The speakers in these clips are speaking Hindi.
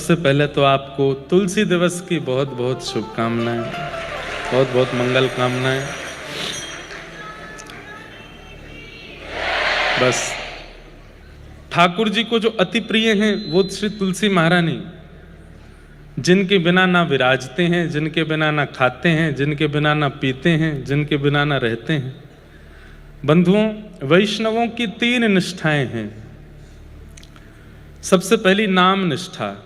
सबसे पहले तो आपको तुलसी दिवस की बहुत बहुत शुभकामनाएं, बहुत बहुत मंगल कामनाएं। बस ठाकुर जी को जो अति प्रिय हैं वो श्री तुलसी महारानी, जिनके बिना ना विराजते हैं, जिनके बिना ना खाते हैं, जिनके बिना ना पीते हैं, जिनके बिना ना रहते हैं। बंधुओं, वैष्णवों की 3 निष्ठाएं हैं। सबसे पहली नाम निष्ठा,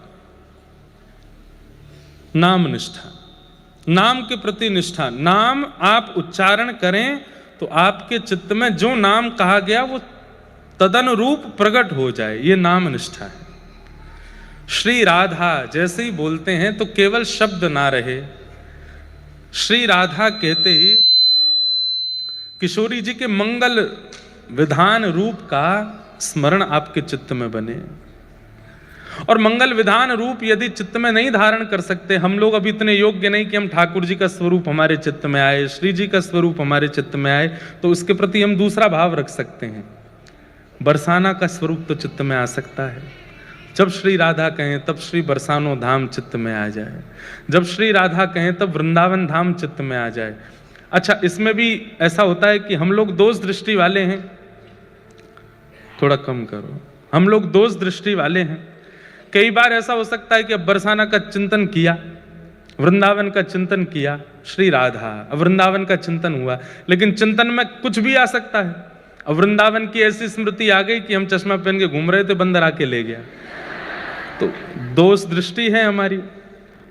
नाम निष्ठा, नाम के प्रति निष्ठा। नाम आप उच्चारण करें तो आपके चित्त में जो नाम कहा गया वो तदनुरूप प्रकट हो जाए, ये नाम निष्ठा है। श्री राधा जैसे ही बोलते हैं तो केवल शब्द ना रहे, श्री राधा कहते ही किशोरी जी के मंगल विधान रूप का स्मरण आपके चित्त में बने। और मंगल विधान रूप यदि चित्त में नहीं धारण कर सकते, हम लोग अभी इतने योग्य नहीं कि हम ठाकुर जी का स्वरूप हमारे चित्त में आए, श्री जी का स्वरूप हमारे चित्त में आए, तो उसके प्रति हम दूसरा भाव रख सकते हैं। बरसाना का स्वरूप तो चित्त में आ सकता है। जब श्री राधा कहें तब श्री बरसानो धाम चित्त में आ जाए, जब श्री राधा कहें तब वृंदावन धाम चित्त में आ जाए। अच्छा, इसमें भी ऐसा होता है कि हम लोग दोष दृष्टि वाले हैं, थोड़ा कम करो, हम लोग दोष दृष्टि वाले हैं। कई बार ऐसा हो सकता है कि अब बरसाना का चिंतन किया, वृंदावन का चिंतन किया, श्री राधा, अब वृंदावन का चिंतन हुआ, लेकिन चिंतन में कुछ भी आ सकता है। अब वृंदावन की ऐसी स्मृति आ गई कि हम चश्मा पहन के घूम रहे थे, बंदर आके ले गया, तो दोष दृष्टि है हमारी।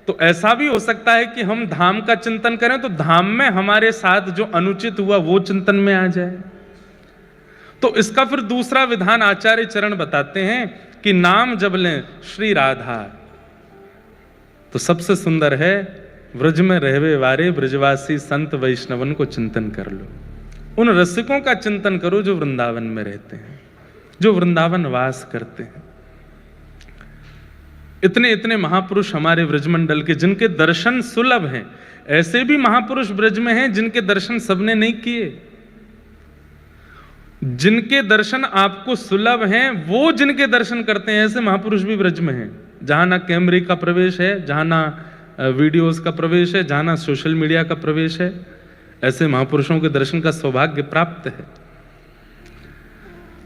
तो ऐसा भी हो सकता है कि हम धाम का चिंतन करें तो धाम में हमारे साथ जो अनुचित हुआ वो चिंतन में आ जाए। तो इसका फिर दूसरा विधान आचार्य चरण बताते हैं कि नाम जब लें श्री राधा, तो सबसे सुंदर है ब्रज में रहवे वारे ब्रजवासी संत वैष्णवन को चिंतन कर लो। उन रसिकों का चिंतन करो जो वृंदावन में रहते हैं, जो वृंदावन वास करते हैं। इतने इतने महापुरुष हमारे ब्रजमंडल के, जिनके दर्शन सुलभ हैं। ऐसे भी महापुरुष ब्रज में हैं जिनके दर्शन सबने नहीं किए। जिनके दर्शन आपको सुलभ हैं, वो जिनके दर्शन करते हैं, ऐसे महापुरुष भी ब्रज में हैं। जहां ना कैमरे का प्रवेश है, जहां ना वीडियोस का प्रवेश है, जहां ना सोशल मीडिया का प्रवेश है, ऐसे महापुरुषों के दर्शन का सौभाग्य प्राप्त है।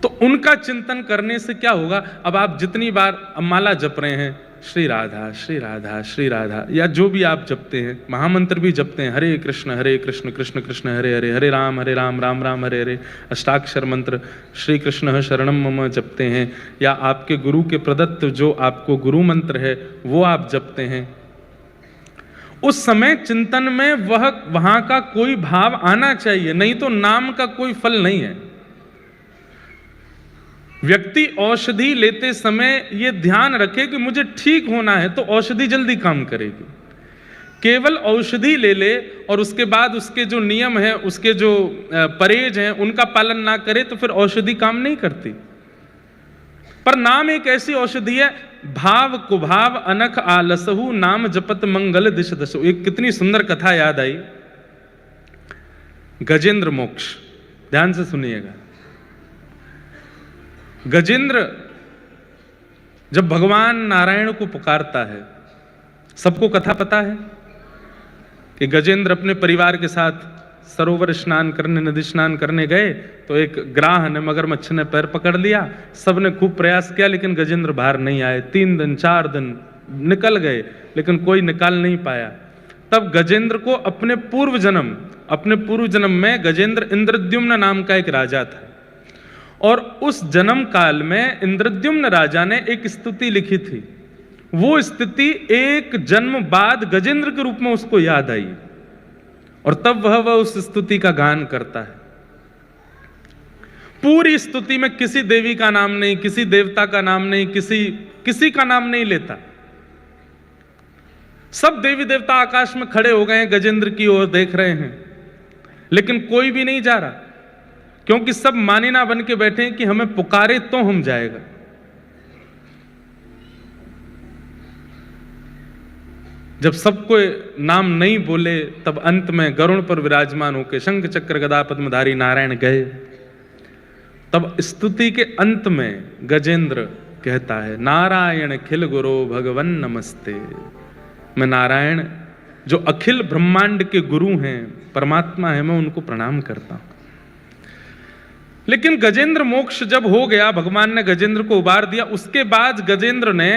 तो उनका चिंतन करने से क्या होगा? अब आप जितनी बार माला जप रहे हैं, श्री राधा श्री राधा श्री राधा, या जो भी आप जपते हैं, महामंत्र भी जपते हैं, हरे कृष्ण कृष्ण कृष्ण हरे हरे, हरे राम राम राम हरे हरे, अष्टाक्षर मंत्र श्री कृष्ण शरणम मम जपते हैं, या आपके गुरु के प्रदत्त जो आपको गुरु मंत्र है वो आप जपते हैं, उस समय चिंतन में वहां का कोई भाव आना चाहिए, नहीं तो नाम का कोई फल नहीं है। व्यक्ति औषधि लेते समय यह ध्यान रखे कि मुझे ठीक होना है, तो औषधि जल्दी काम करेगी। केवल औषधि ले ले और उसके बाद उसके जो नियम है, उसके जो परहेज हैं, उनका पालन ना करे तो फिर औषधि काम नहीं करती। पर नाम एक ऐसी औषधि है, भाव कुभाव अनख आलसहु नाम जपत मंगल दिश दशु। एक कितनी सुंदर कथा याद आई, गजेंद्र मोक्ष, ध्यान से सुनिएगा। गजेंद्र जब भगवान नारायण को पुकारता है, सबको कथा पता है कि गजेंद्र अपने परिवार के साथ सरोवर स्नान करने, नदी स्नान करने गए, तो एक ग्राह ने, मगरमच्छ ने पैर पकड़ लिया। सबने खूब प्रयास किया लेकिन गजेंद्र बाहर नहीं आए। 3 दिन 4 दिन निकल गए लेकिन कोई निकाल नहीं पाया। तब गजेंद्र को अपने पूर्व जन्म में गजेंद्र इंद्रद्युम्न नाम का एक राजा था, और उस जन्म काल में इंद्रद्युम्न राजा ने एक स्तुति लिखी थी। वो स्तुति एक जन्म बाद गजेंद्र के रूप में उसको याद आई, और तब वह उस स्तुति का गान करता है। पूरी स्तुति में किसी देवी का नाम नहीं, किसी देवता का नाम नहीं, किसी का नाम नहीं लेता। सब देवी देवता आकाश में खड़े हो गए हैं, गजेंद्र की ओर देख रहे हैं, लेकिन कोई भी नहीं जा रहा, क्योंकि सब मानिना बन के बैठे हैं कि हमें पुकारे तो हम जाएगा। जब सबको नाम नहीं बोले, तब अंत में गरुड़ पर विराजमान होकर शंख चक्र गदा पद्मधारी नारायण गए। तब स्तुति के अंत में गजेंद्र कहता है, नारायण खिल गुरो भगवन नमस्ते। मैं नारायण जो अखिल ब्रह्मांड के गुरु हैं, परमात्मा है, मैं उनको प्रणाम करता हूं। लेकिन गजेंद्र मोक्ष जब हो गया, भगवान ने गजेंद्र को उबार दिया, उसके बाद गजेंद्र ने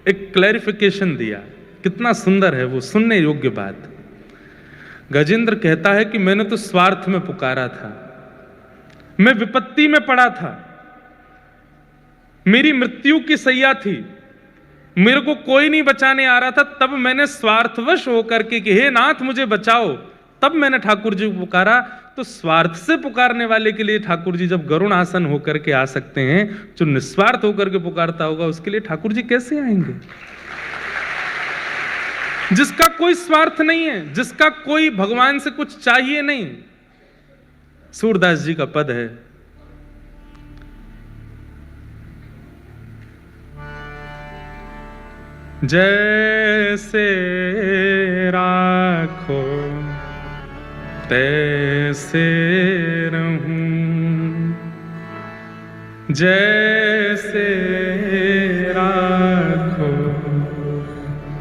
एक क्लैरिफिकेशन दिया। कितना सुंदर है वो, सुनने योग्य बात। गजेंद्र कहता है कि मैंने तो स्वार्थ में पुकारा था, मैं विपत्ति में पड़ा था, मेरी मृत्यु की सैया थी, मेरे को कोई नहीं बचाने आ रहा था, तब मैंने स्वार्थवश होकर के कि हे नाथ मुझे बचाओ, तब मैंने ठाकुर जी को पुकारा। तो स्वार्थ से पुकारने वाले के लिए ठाकुर जी जब गरुण आसन होकर के आ सकते हैं, जो निस्वार्थ होकर के पुकारता होगा उसके लिए ठाकुर जी कैसे आएंगे? जिसका कोई स्वार्थ नहीं है, जिसका कोई भगवान से कुछ चाहिए नहीं। सूरदास जी का पद है, जैसे राखो तैसे रहूं, जैसे राखो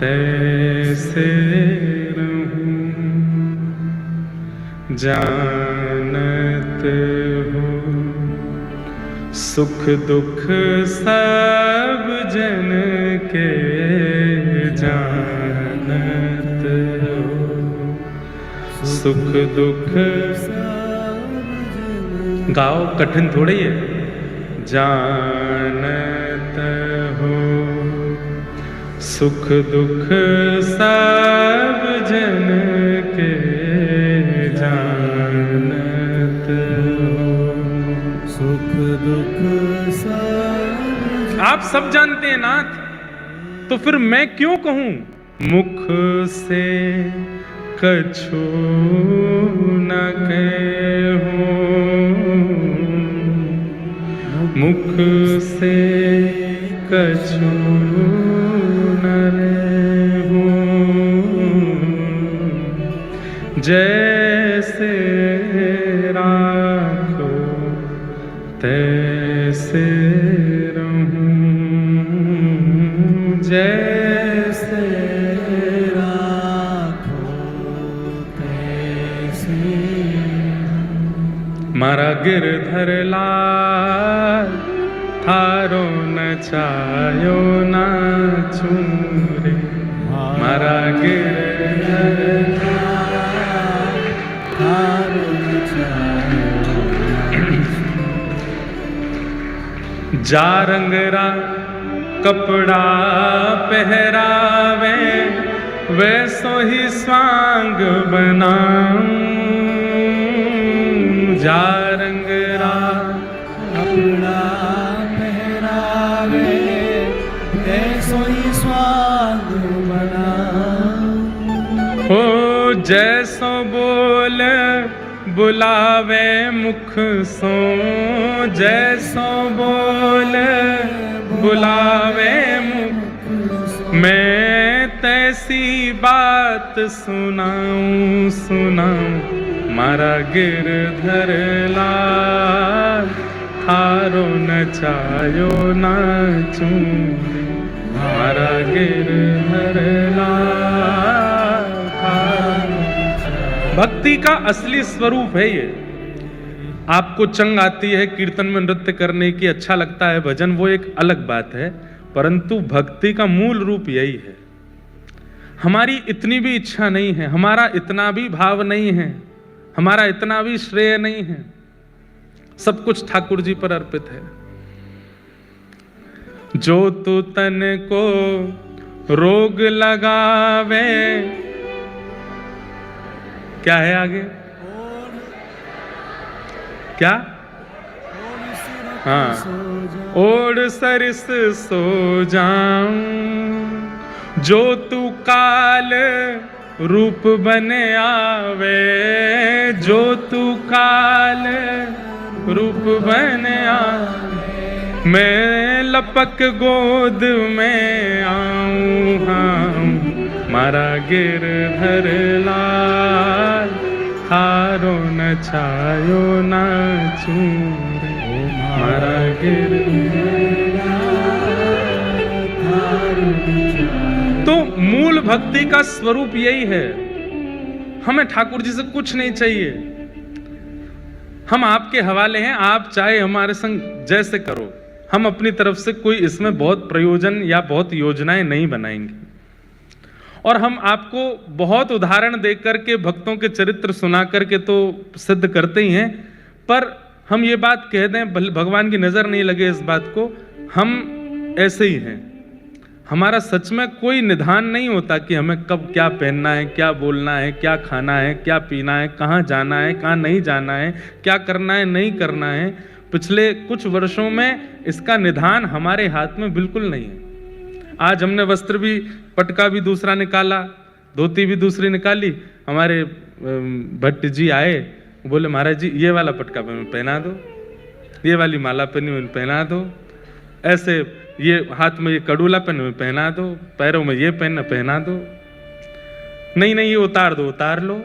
तैसे रहूं, जानत हो सुख दुख सब जन के, जानत हो सुख दुख सब। गाओ, कठिन थोड़ी है। जानत हो सुख दुख सब जन के, जानत हो सुख दुख सब। आप सब जानते हैं नाथ, तो फिर मैं क्यों कहूं? मुख से कछु न कहूं, मुख से कछु न रहूं, जैसे राखो तैसे रहूं, जैसे राखो तैसे। मारा गिरधर लाल थारो न चायो ना चूरे, मारा गिरधर लाल थारो न चायो। जा रंगरा कपड़ा पहरावे, वैसो ही स्वांग बनाऊं, जा रंगरा कपड़ा पहरावे, वैसो ही स्वांग बनाऊं। ओ जैसो बोल बुलावे मुख सो, जैसो बोल बुलावे मुख, मैं तैसी बात सुनाऊं सुनाऊं। मारा गिरधर लाल थारो न चायो ना चूरे, मारा गिरधर लाल थारो। भक्ति का असली स्वरूप है ये। आपको चंग आती है कीर्तन में नृत्य करने की, अच्छा लगता है भजन, वो एक अलग बात है, परंतु भक्ति का मूल रूप यही है। हमारी इतनी भी इच्छा नहीं है, हमारा इतना भी भाव नहीं है, हमारा इतना भी श्रेय नहीं है, सब कुछ ठाकुर जी पर अर्पित है। जो तू तन को रोग लगावे, क्या है आगे? क्या? हाँ, ओढ़ सरिस सो जाऊं, जो तू काल रूप बने आवे, जो तू काल रूप बने आवे, मैं लपक गोद में आऊं। हाँ, मारा गिरधर लाल थारो न छायो ना चूरे, मारा गिरधर लाल। तो मूल भक्ति का स्वरूप यही है। हमें ठाकुर जी से कुछ नहीं चाहिए, हम आपके हवाले हैं, आप चाहे हमारे संग जैसे करो। हम अपनी तरफ से कोई इसमें बहुत प्रयोजन या बहुत योजनाएं नहीं बनाएंगे। और हम आपको बहुत उदाहरण देकर के, भक्तों के चरित्र सुना करके तो सिद्ध करते ही हैं, पर हम ये बात कह दें, भगवान की नजर नहीं लगे इस बात को, हम ऐसे ही हैं। हमारा सच में कोई निधान नहीं होता कि हमें कब क्या पहनना है, क्या बोलना है, क्या खाना है, क्या पीना है, कहाँ जाना है, कहाँ नहीं जाना है, क्या करना है, नहीं करना है। पिछले कुछ वर्षों में इसका निधान हमारे हाथ में बिल्कुल नहीं है। आज हमने वस्त्र भी, पटका भी दूसरा निकाला, धोती भी दूसरी निकाली। हमारे भट्ट जी आए, बोले महाराज जी ये वाला पटका पहना दो, ये वाली माला पहना दो, ऐसे ये हाथ में ये कड़ूला पहना दो, पैरों में ये पहना दो। नहीं नहीं ये उतार दो, उतार लो।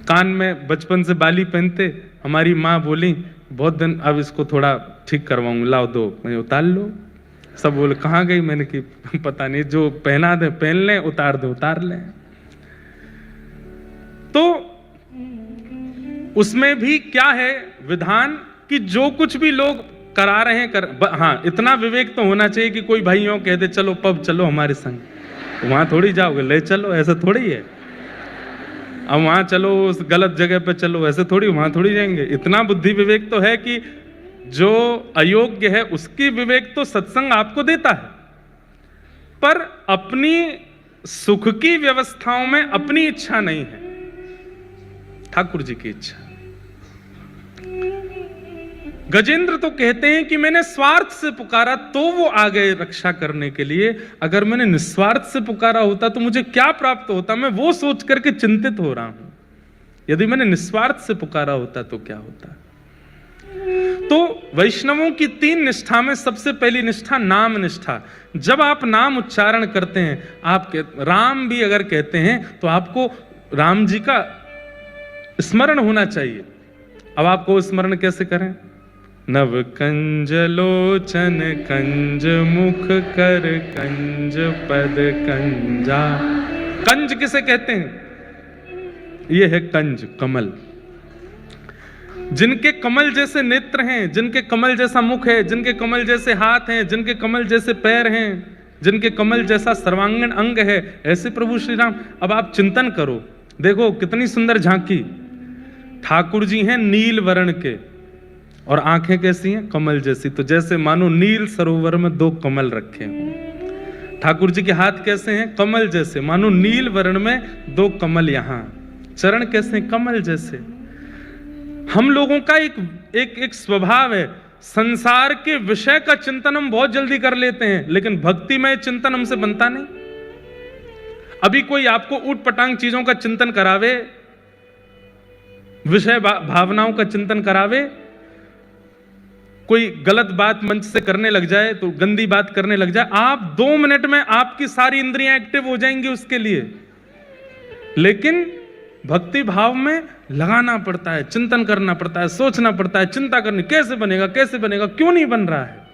कान में बचपन से बाली पहनते, हमारी माँ बोली बहुत दिन अब इसको थोड़ा ठीक करवाऊंगा, लाओ दो, मैं उतार लो। सब बोले कहाँ गई, मैंने कि पता नहीं, जो पहना दे पहन लें, उतार दे उतार लें। तो उसमें भी क्या है विधान कि जो कुछ भी लोग करा रहे हैं हाँ, इतना विवेक तो होना चाहिए कि कोई भाइयों कह दे चलो पब चलो हमारे संग, तो वहां थोड़ी जाओगे, ले चलो, ऐसा थोड़ी है। अब वहां चलो, उस गलत जगह पे चलो, ऐसे थोड़ी, वहां थोड़ी जाएंगे। इतना बुद्धि विवेक तो है कि जो अयोग्य है उसकी विवेक तो सत्संग आपको देता है, पर अपनी सुख की व्यवस्थाओं में अपनी इच्छा नहीं है, ठाकुर जी की इच्छा। गजेंद्र तो कहते हैं कि मैंने स्वार्थ से पुकारा तो वो आ गए रक्षा करने के लिए। अगर मैंने निस्वार्थ से पुकारा होता तो मुझे क्या प्राप्त होता, मैं वो सोच करके चिंतित हो रहा हूं। यदि मैंने निस्वार्थ से पुकारा होता तो क्या होता। तो वैष्णवों की 3 निष्ठा में सबसे पहली निष्ठा नाम निष्ठा। जब आप नाम उच्चारण करते हैं, आप राम भी अगर कहते हैं तो आपको राम जी का स्मरण होना चाहिए। अब आपको स्मरण कैसे करें? नव कंज लोचन कंज मुख कर कंज पद कंजा। कंज किसे कहते हैं? ये है कंज, कमल। जिनके कमल जैसे नेत्र हैं, जिनके कमल जैसा मुख है, जिनके कमल जैसे हाथ हैं, जिनके कमल जैसे पैर हैं, जिनके कमल जैसा सर्वांगीण अंग है, ऐसे प्रभु श्री राम। अब आप चिंतन करो, देखो कितनी सुंदर झांकी। ठाकुर जी हैं नील वर्ण के, और आंखें कैसी हैं? कमल जैसी। तो जैसे मानो नील सरोवर में 2 कमल रखे हों। ठाकुर जी के हाथ कैसे हैं? कमल जैसे, मानो नील वर्ण में 2 कमल यहां। चरण कैसे? कमल जैसे। हम लोगों का एक स्वभाव है, संसार के विषय का चिंतन हम बहुत जल्दी कर लेते हैं, लेकिन भक्तिमय चिंतन हमसे बनता नहीं। अभी कोई आपको ऊट पटांग चीजों का चिंतन करावे, विषय भावनाओं का चिंतन करावे, कोई गलत बात मंच से करने लग जाए, तो गंदी बात करने लग जाए, आप 2 मिनट में आपकी सारी इंद्रियां एक्टिव हो जाएंगी उसके लिए। लेकिन भक्ति भाव में लगाना पड़ता है, चिंतन करना पड़ता है, सोचना पड़ता है, चिंता करनी, कैसे बनेगा, कैसे बनेगा, क्यों नहीं बन रहा है?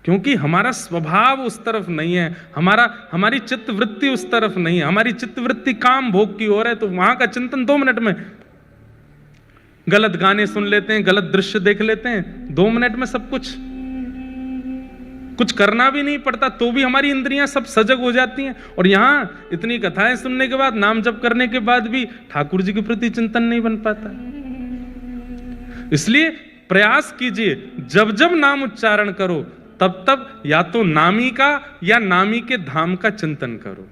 क्योंकि हमारा स्वभाव उस तरफ नहीं है, हमारी चित्त वृत्ति उस तरफ नहीं है। हमारी चित्त वृत्ति काम भोग की ओर है, तो वहां का चिंतन 2 मिनट में, गलत गाने सुन लेते हैं, गलत दृश्य देख लेते हैं, 2 मिनट में सब कुछ करना भी नहीं पड़ता, तो भी हमारी इंद्रियां सब सजग हो जाती हैं। और यहां इतनी कथाएं सुनने के बाद, नाम जप करने के बाद भी ठाकुर जी के प्रति चिंतन नहीं बन पाता। इसलिए प्रयास कीजिए, जब जब नाम उच्चारण करो तब तब या तो नामी का या नामी के धाम का चिंतन करो।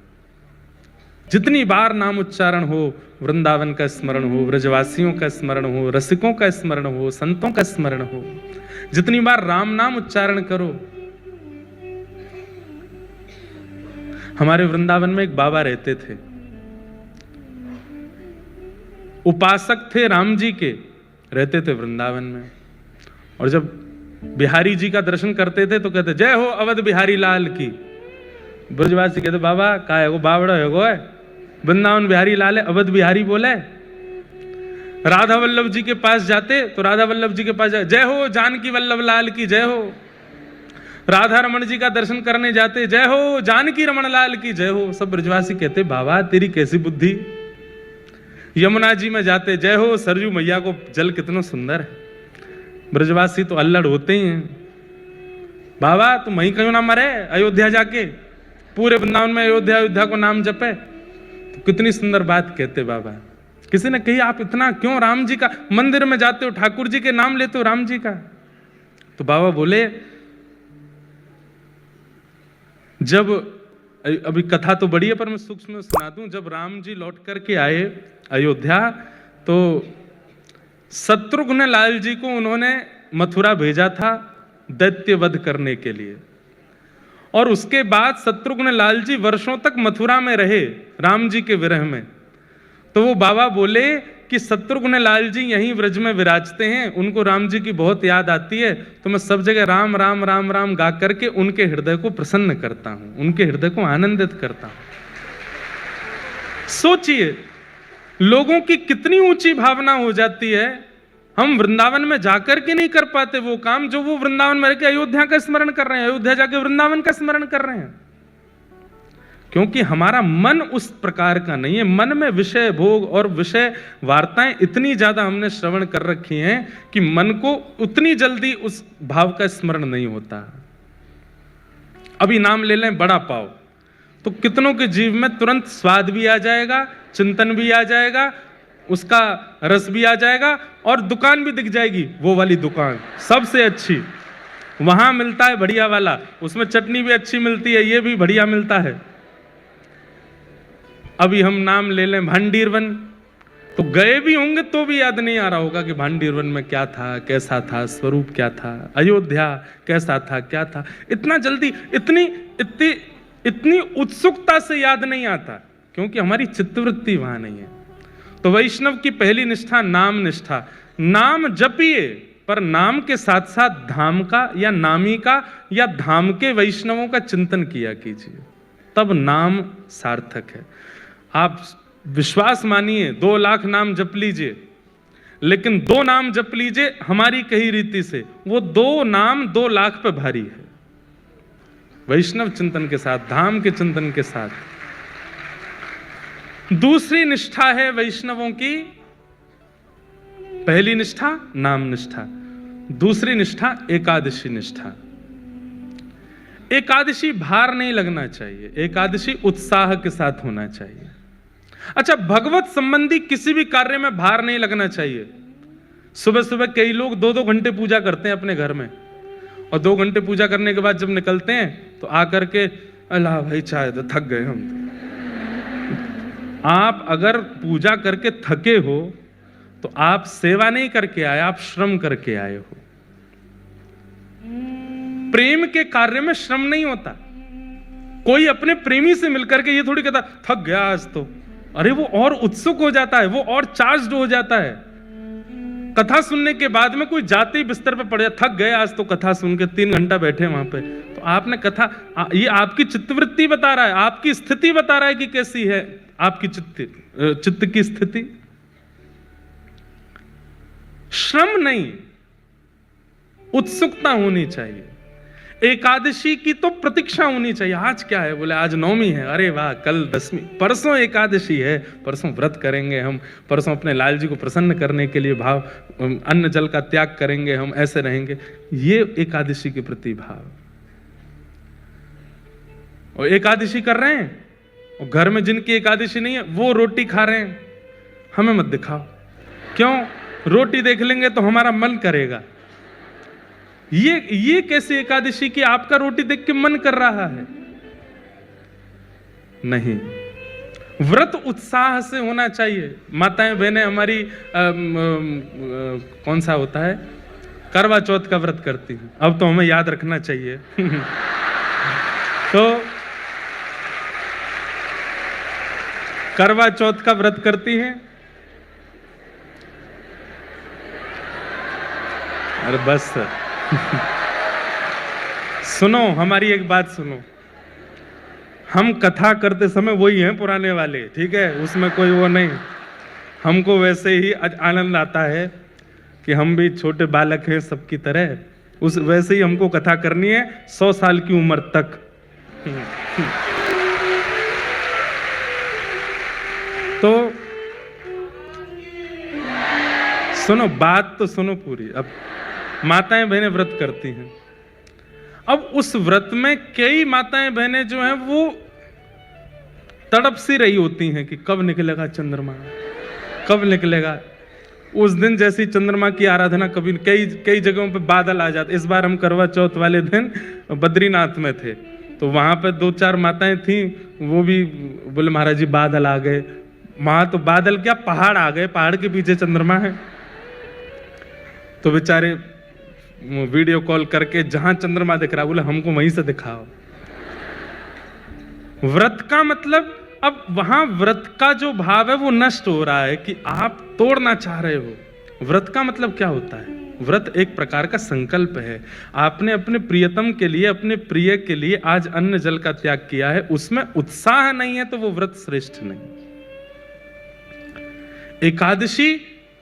जितनी बार नाम उच्चारण हो, वृंदावन का स्मरण हो, ब्रजवासियों का स्मरण हो, रसिकों का स्मरण हो, संतों का स्मरण हो, जितनी बार राम नाम उच्चारण करो। हमारे वृंदावन में एक बाबा रहते थे, उपासक थे राम जी के, रहते थे वृंदावन में। और जब बिहारी जी का दर्शन करते थे तो कहते जय हो अवध बिहारी लाल की। ब्रजवासी कहते बाबा का है वो, बावड़ा है वो है, वृंदावन बिहारी लाल है, अवध बिहारी बोले। राधा वल्लभ जी के पास जाते तो राधा वल्लभ जी के पास जय हो जानकी वल्लभ लाल की जय हो। राधा रमन जी का दर्शन करने जाते, जय हो जानकी रमन लाल की जय हो। सब ब्रजवासी कहते बाबा तेरी कैसी बुद्धि। यमुना जी में जाते, जय हो सरजू मैया को जल कितना सुंदर है। ब्रजवासी तो अल्लड़ होते ही हैं, बाबा तुम वहीं क्यों ना मरे, अयोध्या जाके पूरे वृंदावन में अयोध्या अयोध्या को नाम जपे। तो कितनी सुंदर बात कहते बाबा। किसी ने कही आप इतना क्यों राम जी का मंदिर में जाते हो, ठाकुर जी के नाम लेते हो राम जी का। तो बाबा बोले जब, अभी कथा तो बड़ी है पर मैं सूक्ष्म में सुना दूं, जब राम जी लौट करके आए अयोध्या तो शत्रुघ्न लाल जी को उन्होंने मथुरा भेजा था दैत्य वध करने के लिए, और उसके बाद शत्रुघ्न लाल जी वर्षों तक मथुरा में रहे राम जी के विरह में। तो वो बाबा बोले कि शत्रुघ्न लाल जी यहीं व्रज में विराजते हैं, उनको राम जी की बहुत याद आती है, तो मैं सब जगह राम राम राम राम गा करके उनके हृदय को प्रसन्न करता हूं, उनके हृदय को आनंदित करता हूं। सोचिए लोगों की कितनी ऊंची भावना हो जाती है। हम वृंदावन में जाकर के नहीं कर पाते वो काम जो वो वृंदावन में रहकर अयोध्या का स्मरण कर रहे हैं, अयोध्या जाके वृंदावन का स्मरण कर रहे हैं, क्योंकि हमारा मन उस प्रकार का नहीं है। मन में विषय भोग और विषय वार्ताएं इतनी ज्यादा हमने श्रवण कर रखी हैं कि मन को उतनी जल्दी उस भाव का स्मरण नहीं होता। अभी नाम ले लें बड़ा पाव, तो कितनों के जीव में तुरंत स्वाद भी आ जाएगा, चिंतन भी आ जाएगा, उसका रस भी आ जाएगा, और दुकान भी दिख जाएगी, वो वाली दुकान सबसे अच्छी, वहां मिलता है बढ़िया वाला, उसमें चटनी भी अच्छी मिलती है, ये भी बढ़िया मिलता है। अभी हम नाम ले लें भांडीरवन, तो गए भी होंगे तो भी याद नहीं आ रहा होगा कि भांडीरवन में क्या था, कैसा था, स्वरूप क्या था, अयोध्या कैसा था, क्या था। इतना जल्दी इतनी इतनी इतनी उत्सुकता से याद नहीं आता, क्योंकि हमारी चित्तवृत्ति वहां नहीं है। तो वैष्णव की पहली निष्ठा नाम निष्ठा। नाम जपिए, पर नाम के साथ साथ धाम का या नामी का या धाम के वैष्णवों का चिंतन किया कीजिए, तब नाम सार्थक है। आप विश्वास मानिए 2 लाख नाम जप लीजिए, लेकिन 2 नाम जप लीजिए हमारी कही रीति से, वो 2 नाम 2 लाख पे भारी है। वैष्णव चिंतन के साथ, धाम के चिंतन के साथ। दूसरी निष्ठा है वैष्णवों की, पहली निष्ठा नाम निष्ठा, दूसरी निष्ठा एकादशी निष्ठा। एकादशी भार नहीं लगना चाहिए, एकादशी उत्साह के साथ होना चाहिए। अच्छा, भगवत संबंधी किसी भी कार्य में भार नहीं लगना चाहिए। सुबह सुबह कई लोग 2-2 घंटे पूजा करते हैं अपने घर में, और 2 घंटे पूजा करने के बाद जब निकलते हैं तो आकर के अल्लाह भाई चाय दो, थक गए हम। आप अगर पूजा करके थके हो तो आप सेवा नहीं करके आए, आप श्रम करके आए हो। प्रेम के कार्य में श्रम नहीं होता। कोई अपने प्रेमी से मिलकर के ये थोड़ी कहता थक गया आज तो, अरे वो और उत्सुक हो जाता है, वो और चार्ज्ड हो जाता है। कथा सुनने के बाद में कोई जाते ही बिस्तर पे पड़ जाता, थक गए आज तो कथा सुन के, 3 घंटा बैठे वहां पे, तो आपने कथा, ये आपकी चित्तवृत्ति बता रहा है, आपकी स्थिति बता रहा है कि कैसी है आपकी चित्त की स्थिति। श्रम नहीं, उत्सुकता होनी चाहिए। एकादशी की तो प्रतीक्षा होनी चाहिए। आज क्या है, बोले आज नवमी है, अरे वाह कल 10वीं, परसों एकादशी है, परसों व्रत करेंगे हम, परसों अपने लाल जी को प्रसन्न करने के लिए भाव अन्न जल का त्याग करेंगे, हम ऐसे रहेंगे। ये एकादशी के प्रति भाव। और एकादशी कर रहे हैं और घर में जिनकी एकादशी नहीं है वो रोटी खा रहे हैं, हमें मत दिखाओ। क्यों? रोटी देख लेंगे तो हमारा मन करेगा। ये कैसी एकादशी की आपका रोटी देख के मन कर रहा है? नहीं, व्रत उत्साह से होना चाहिए। माताएं बहनें हमारी कौन सा होता है, करवा चौथ का व्रत करती हैं, अब तो हमें याद रखना चाहिए। तो करवा चौथ का व्रत करती हैं। अरे बस सुनो, हमारी एक बात सुनो, हम कथा करते समय वही हैं पुराने वाले, ठीक है, उसमें कोई वो नहीं। हमको वैसे ही आनंद आता है कि हम भी छोटे बालक हैं सबकी तरह, उस वैसे ही हमको कथा करनी है 100 साल की उम्र तक। तो सुनो, बात तो सुनो पूरी। अब माताएं बहनें व्रत करती हैं, अब उस व्रत में कई माताएं बहनें जो हैं वो तड़प सी रही होती हैं कि कब निकलेगा चंद्रमा, कब निकलेगा। उस दिन जैसी चंद्रमा की आराधना कभी, कई जगहों पे बादल आ जाते। इस बार हम करवा चौथ वाले दिन बद्रीनाथ में थे, तो वहां पे 2-4 माताएं थीं, वो भी बोले महाराज जी बादल आ गए। वहां तो बादल क्या, पहाड़ आ गए, पहाड़ के पीछे चंद्रमा है। तो बेचारे वीडियो कॉल करके जहां चंद्रमा दिख रहा, बोले हमको वहीं से दिखाओ। व्रत का मतलब, अब वहां व्रत का जो भाव है वो नष्ट हो रहा है कि आप तोड़ना चाह रहे हो। व्रत का मतलब क्या होता है? व्रत एक प्रकार का संकल्प है। आपने अपने प्रियतम के लिए, अपने प्रिय के लिए आज अन्न जल का त्याग किया है, उसमें उत्साह नहीं है तो वो व्रत श्रेष्ठ नहीं। एकादशी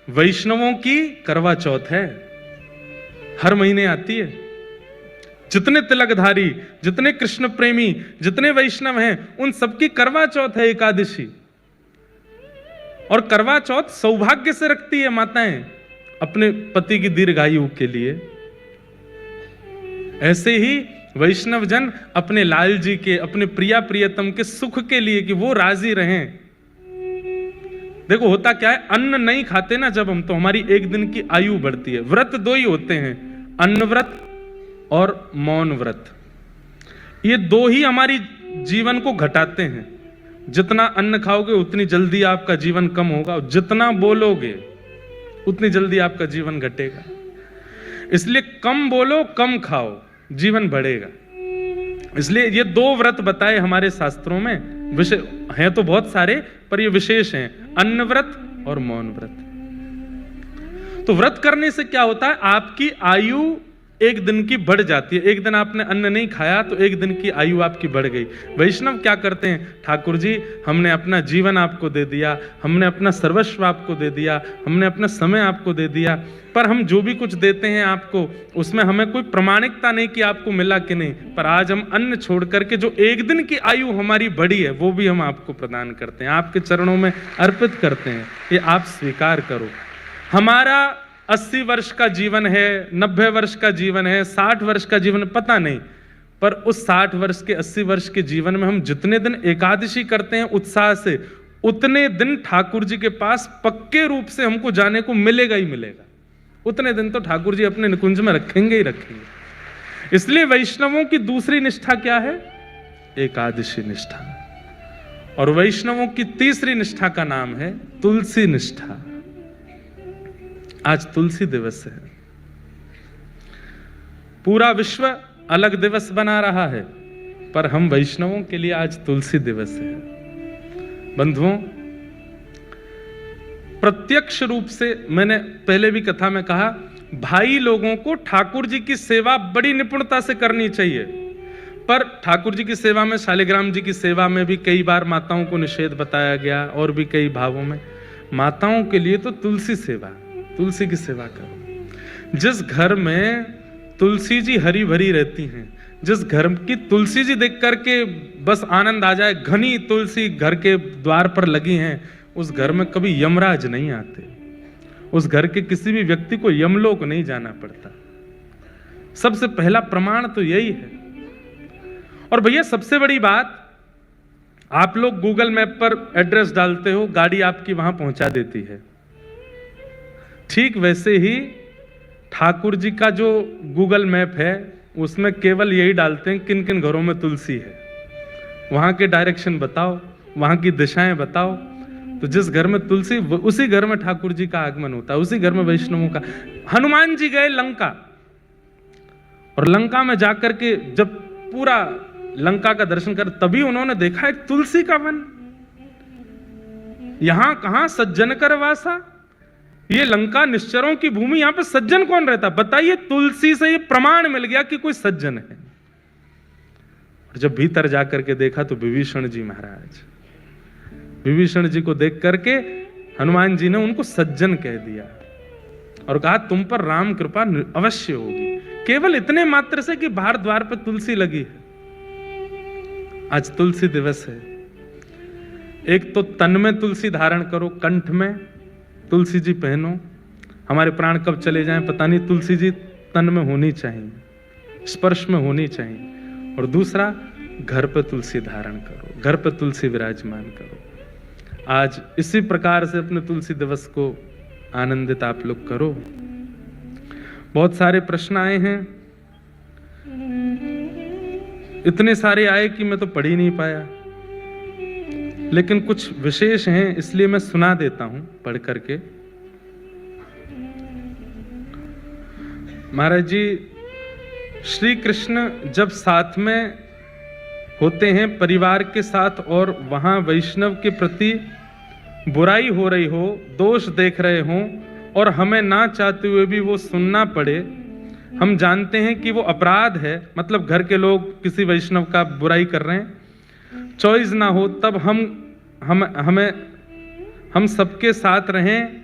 वैष्णवों की करवा चौथ है, हर महीने आती है। जितने तिलकधारी, जितने कृष्ण प्रेमी, जितने वैष्णव हैं, उन सबकी करवा चौथ है एकादशी। और करवा चौथ सौभाग्य से रखती है माताएं अपने पति की दीर्घायु के लिए। ऐसे ही वैष्णव जन अपने लाल जी के, अपने प्रिया प्रियतम के सुख के लिए, कि वो राजी रहें। देखो होता क्या है, अन्न नहीं खाते ना जब हम, तो हमारी एक दिन की आयु बढ़ती है। व्रत 2 ही होते हैं, अन्न व्रत और मौन व्रत। ये 2 ही हमारी जीवन को घटाते हैं। जितना अन्न खाओगे उतनी जल्दी आपका जीवन कम होगा, जितना बोलोगे उतनी जल्दी आपका जीवन घटेगा। इसलिए कम बोलो, कम खाओ, जीवन बढ़ेगा। इसलिए ये 2 व्रत बताए हमारे शास्त्रों में। विषय हैं तो बहुत सारे, पर ये विशेष हैं, अन्न व्रत और मौन व्रत। तो व्रत करने से क्या होता है, आपकी आयु एक दिन की बढ़ जाती है। एक दिन आपने अन्न नहीं खाया तो एक दिन की आयु आपकी बढ़ गई। वैष्णव क्या करते हैं, ठाकुर जी हमने अपना जीवन आपको दे दिया, हमने अपना सर्वस्व आपको दे दिया, हमने अपना समय आपको दे दिया, पर हम जो भी कुछ देते हैं आपको, उसमें हमें कोई प्रमाणिकता नहीं कि आपको मिला कि नहीं। पर आज हम अन्न छोड़ करके जो एक दिन की आयु हमारी बढ़ी है, वो भी हम आपको प्रदान करते हैं, आपके चरणों में अर्पित करते हैं। ये आप स्वीकार करो। हमारा 80 वर्ष का जीवन है, 90 वर्ष का जीवन है, 60 वर्ष का जीवन, पता नहीं, पर उस 60 वर्ष के, 80 वर्ष के जीवन में हम जितने दिन एकादशी करते हैं उत्साह से, उतने दिन ठाकुर जी के पास पक्के रूप से हमको जाने को मिलेगा ही मिलेगा। उतने दिन तो ठाकुर जी अपने निकुंज में रखेंगे ही रखेंगे। इसलिए वैष्णवों की दूसरी निष्ठा क्या है, एकादशी निष्ठा। और वैष्णवों की तीसरी निष्ठा का नाम है तुलसी निष्ठा। आज तुलसी दिवस है, पूरा विश्व अलग दिवस बना रहा है, पर हम वैष्णवों के लिए आज तुलसी दिवस है। बंधुओं, प्रत्यक्ष रूप से मैंने पहले भी कथा में कहा, भाई लोगों को ठाकुर जी की सेवा बड़ी निपुणता से करनी चाहिए। पर ठाकुर जी की सेवा में, शालिग्राम जी की सेवा में भी कई बार माताओं को निषेध बताया गया, और भी कई भावों में। माताओं के लिए तो तुलसी सेवा, तुलसी की सेवा करो। जिस घर में तुलसी जी हरी भरी रहती हैं, जिस घर की तुलसी जी देख करके बस आनंद आ जाए, घनी तुलसी घर के द्वार पर लगी हैं, उस घर में कभी यमराज नहीं आते। उस घर के किसी भी व्यक्ति को यमलोक नहीं जाना पड़ता। सबसे पहला प्रमाण तो यही है। और भैया सबसे बड़ी बात, आप लोग गूगल मैप पर एड्रेस डालते हो, गाड़ी आपकी वहां पहुंचा देती है। ठीक वैसे ही ठाकुर जी का जो गूगल मैप है, उसमें केवल यही डालते हैं किन किन घरों में तुलसी है, वहां के डायरेक्शन बताओ, वहां की दिशाएं बताओ। तो जिस घर में तुलसी, उसी घर में ठाकुर जी का आगमन होता है, उसी घर में वैष्णवों का। हनुमान जी गए लंका, और लंका में जाकर के जब पूरा लंका का दर्शन कर, तभी उन्होंने देखा एक तुलसी का वन। यहां कहां सज्जन कर वासा, ये लंका निश्चरों की भूमि, यहां पे सज्जन कौन रहता? बताइए, तुलसी से ये प्रमाण मिल गया कि कोई सज्जन है। और जब भीतर जाकर के देखा तो विभीषण जी महाराज, विभीषण जी को देख करके हनुमान जी ने उनको सज्जन कह दिया और कहा तुम पर राम कृपा अवश्य होगी। केवल इतने मात्र से कि बाहर द्वार पर तुलसी लगी है। आज तुलसी दिवस है। एक तो तन में तुलसी धारण करो, कंठ में तुलसी जी पहनो। हमारे प्राण कब चले जाएं पता नहीं, तुलसी जी तन में होनी चाहिए, स्पर्श में होनी चाहिए। और दूसरा, घर पर तुलसी धारण करो, घर पर तुलसी विराजमान करो। आज इसी प्रकार से अपने तुलसी दिवस को आनंदित आप लोग करो। बहुत सारे प्रश्न आए हैं, इतने सारे आए कि मैं तो पढ़ ही नहीं पाया, लेकिन कुछ विशेष हैं इसलिए मैं सुना देता हूं पढ़ करके। महाराज जी, श्री कृष्ण जब साथ में होते हैं परिवार के साथ और वहां वैष्णव के प्रति बुराई हो रही हो, दोष देख रहे हों और हमें ना चाहते हुए भी वो सुनना पड़े, हम जानते हैं कि वो अपराध है, मतलब घर के लोग किसी वैष्णव का बुराई कर रहे हैं, चॉइस ना हो, तब हम सबके साथ रहें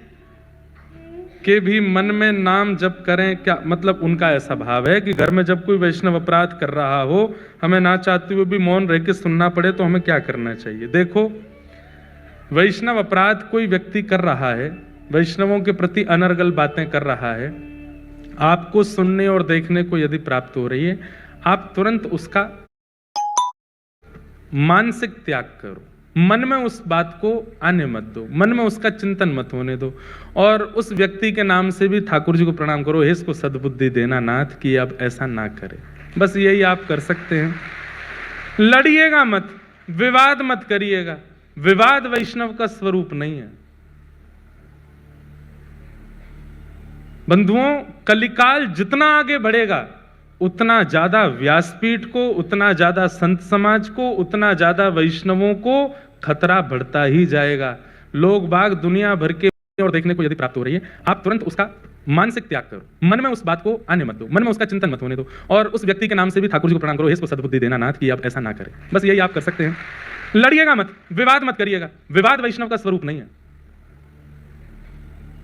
के भी मन में नाम जप करें। क्या मतलब उनका ऐसा भाव है कि घर में जब कोई वैष्णव अपराध कर रहा हो, हमें ना चाहते हुए भी मौन रह के सुनना पड़े, तो हमें क्या करना चाहिए? देखो, वैष्णव अपराध कोई व्यक्ति कर रहा है, वैष्णवों के प्रति अनर्गल बातें कर रहा है, आपको सुनने और देखने को यदि प्राप्त हो रही है, आप तुरंत उसका मानसिक त्याग करो। मन में उस बात को आने मत दो, मन में उसका चिंतन मत होने दो, और उस व्यक्ति के नाम से भी ठाकुर जी को प्रणाम करो, हे इसको सद्बुद्धि देना नाथ कि अब ऐसा ना करे। बस यही आप कर सकते हैं। लड़िएगा मत, विवाद मत करिएगा, विवाद वैष्णव का स्वरूप नहीं है। बंधुओं, कलिकाल जितना आगे बढ़ेगा उतना ज्यादा व्यासपीठ को, उतना ज्यादा संत समाज को, उतना ज्यादा वैष्णवों को खतरा बढ़ता ही जाएगा। लोग बाग दुनिया भर के और देखने को यदि प्राप्त हो रही है, आप तुरंत उसका मानसिक त्याग करो, मन में उस बात को आने मत दो, मन में उसका चिंतन मत होने दो, और उस व्यक्ति के नाम से भी ठाकुर जी को प्रणाम करो, हे इसको सद्बुद्धि देना नाथ कि अब ऐसा ना करे। बस यही आप कर सकते हैं। लड़िएगा मत, विवाद मत करिएगा, विवाद वैष्णव का स्वरूप नहीं है।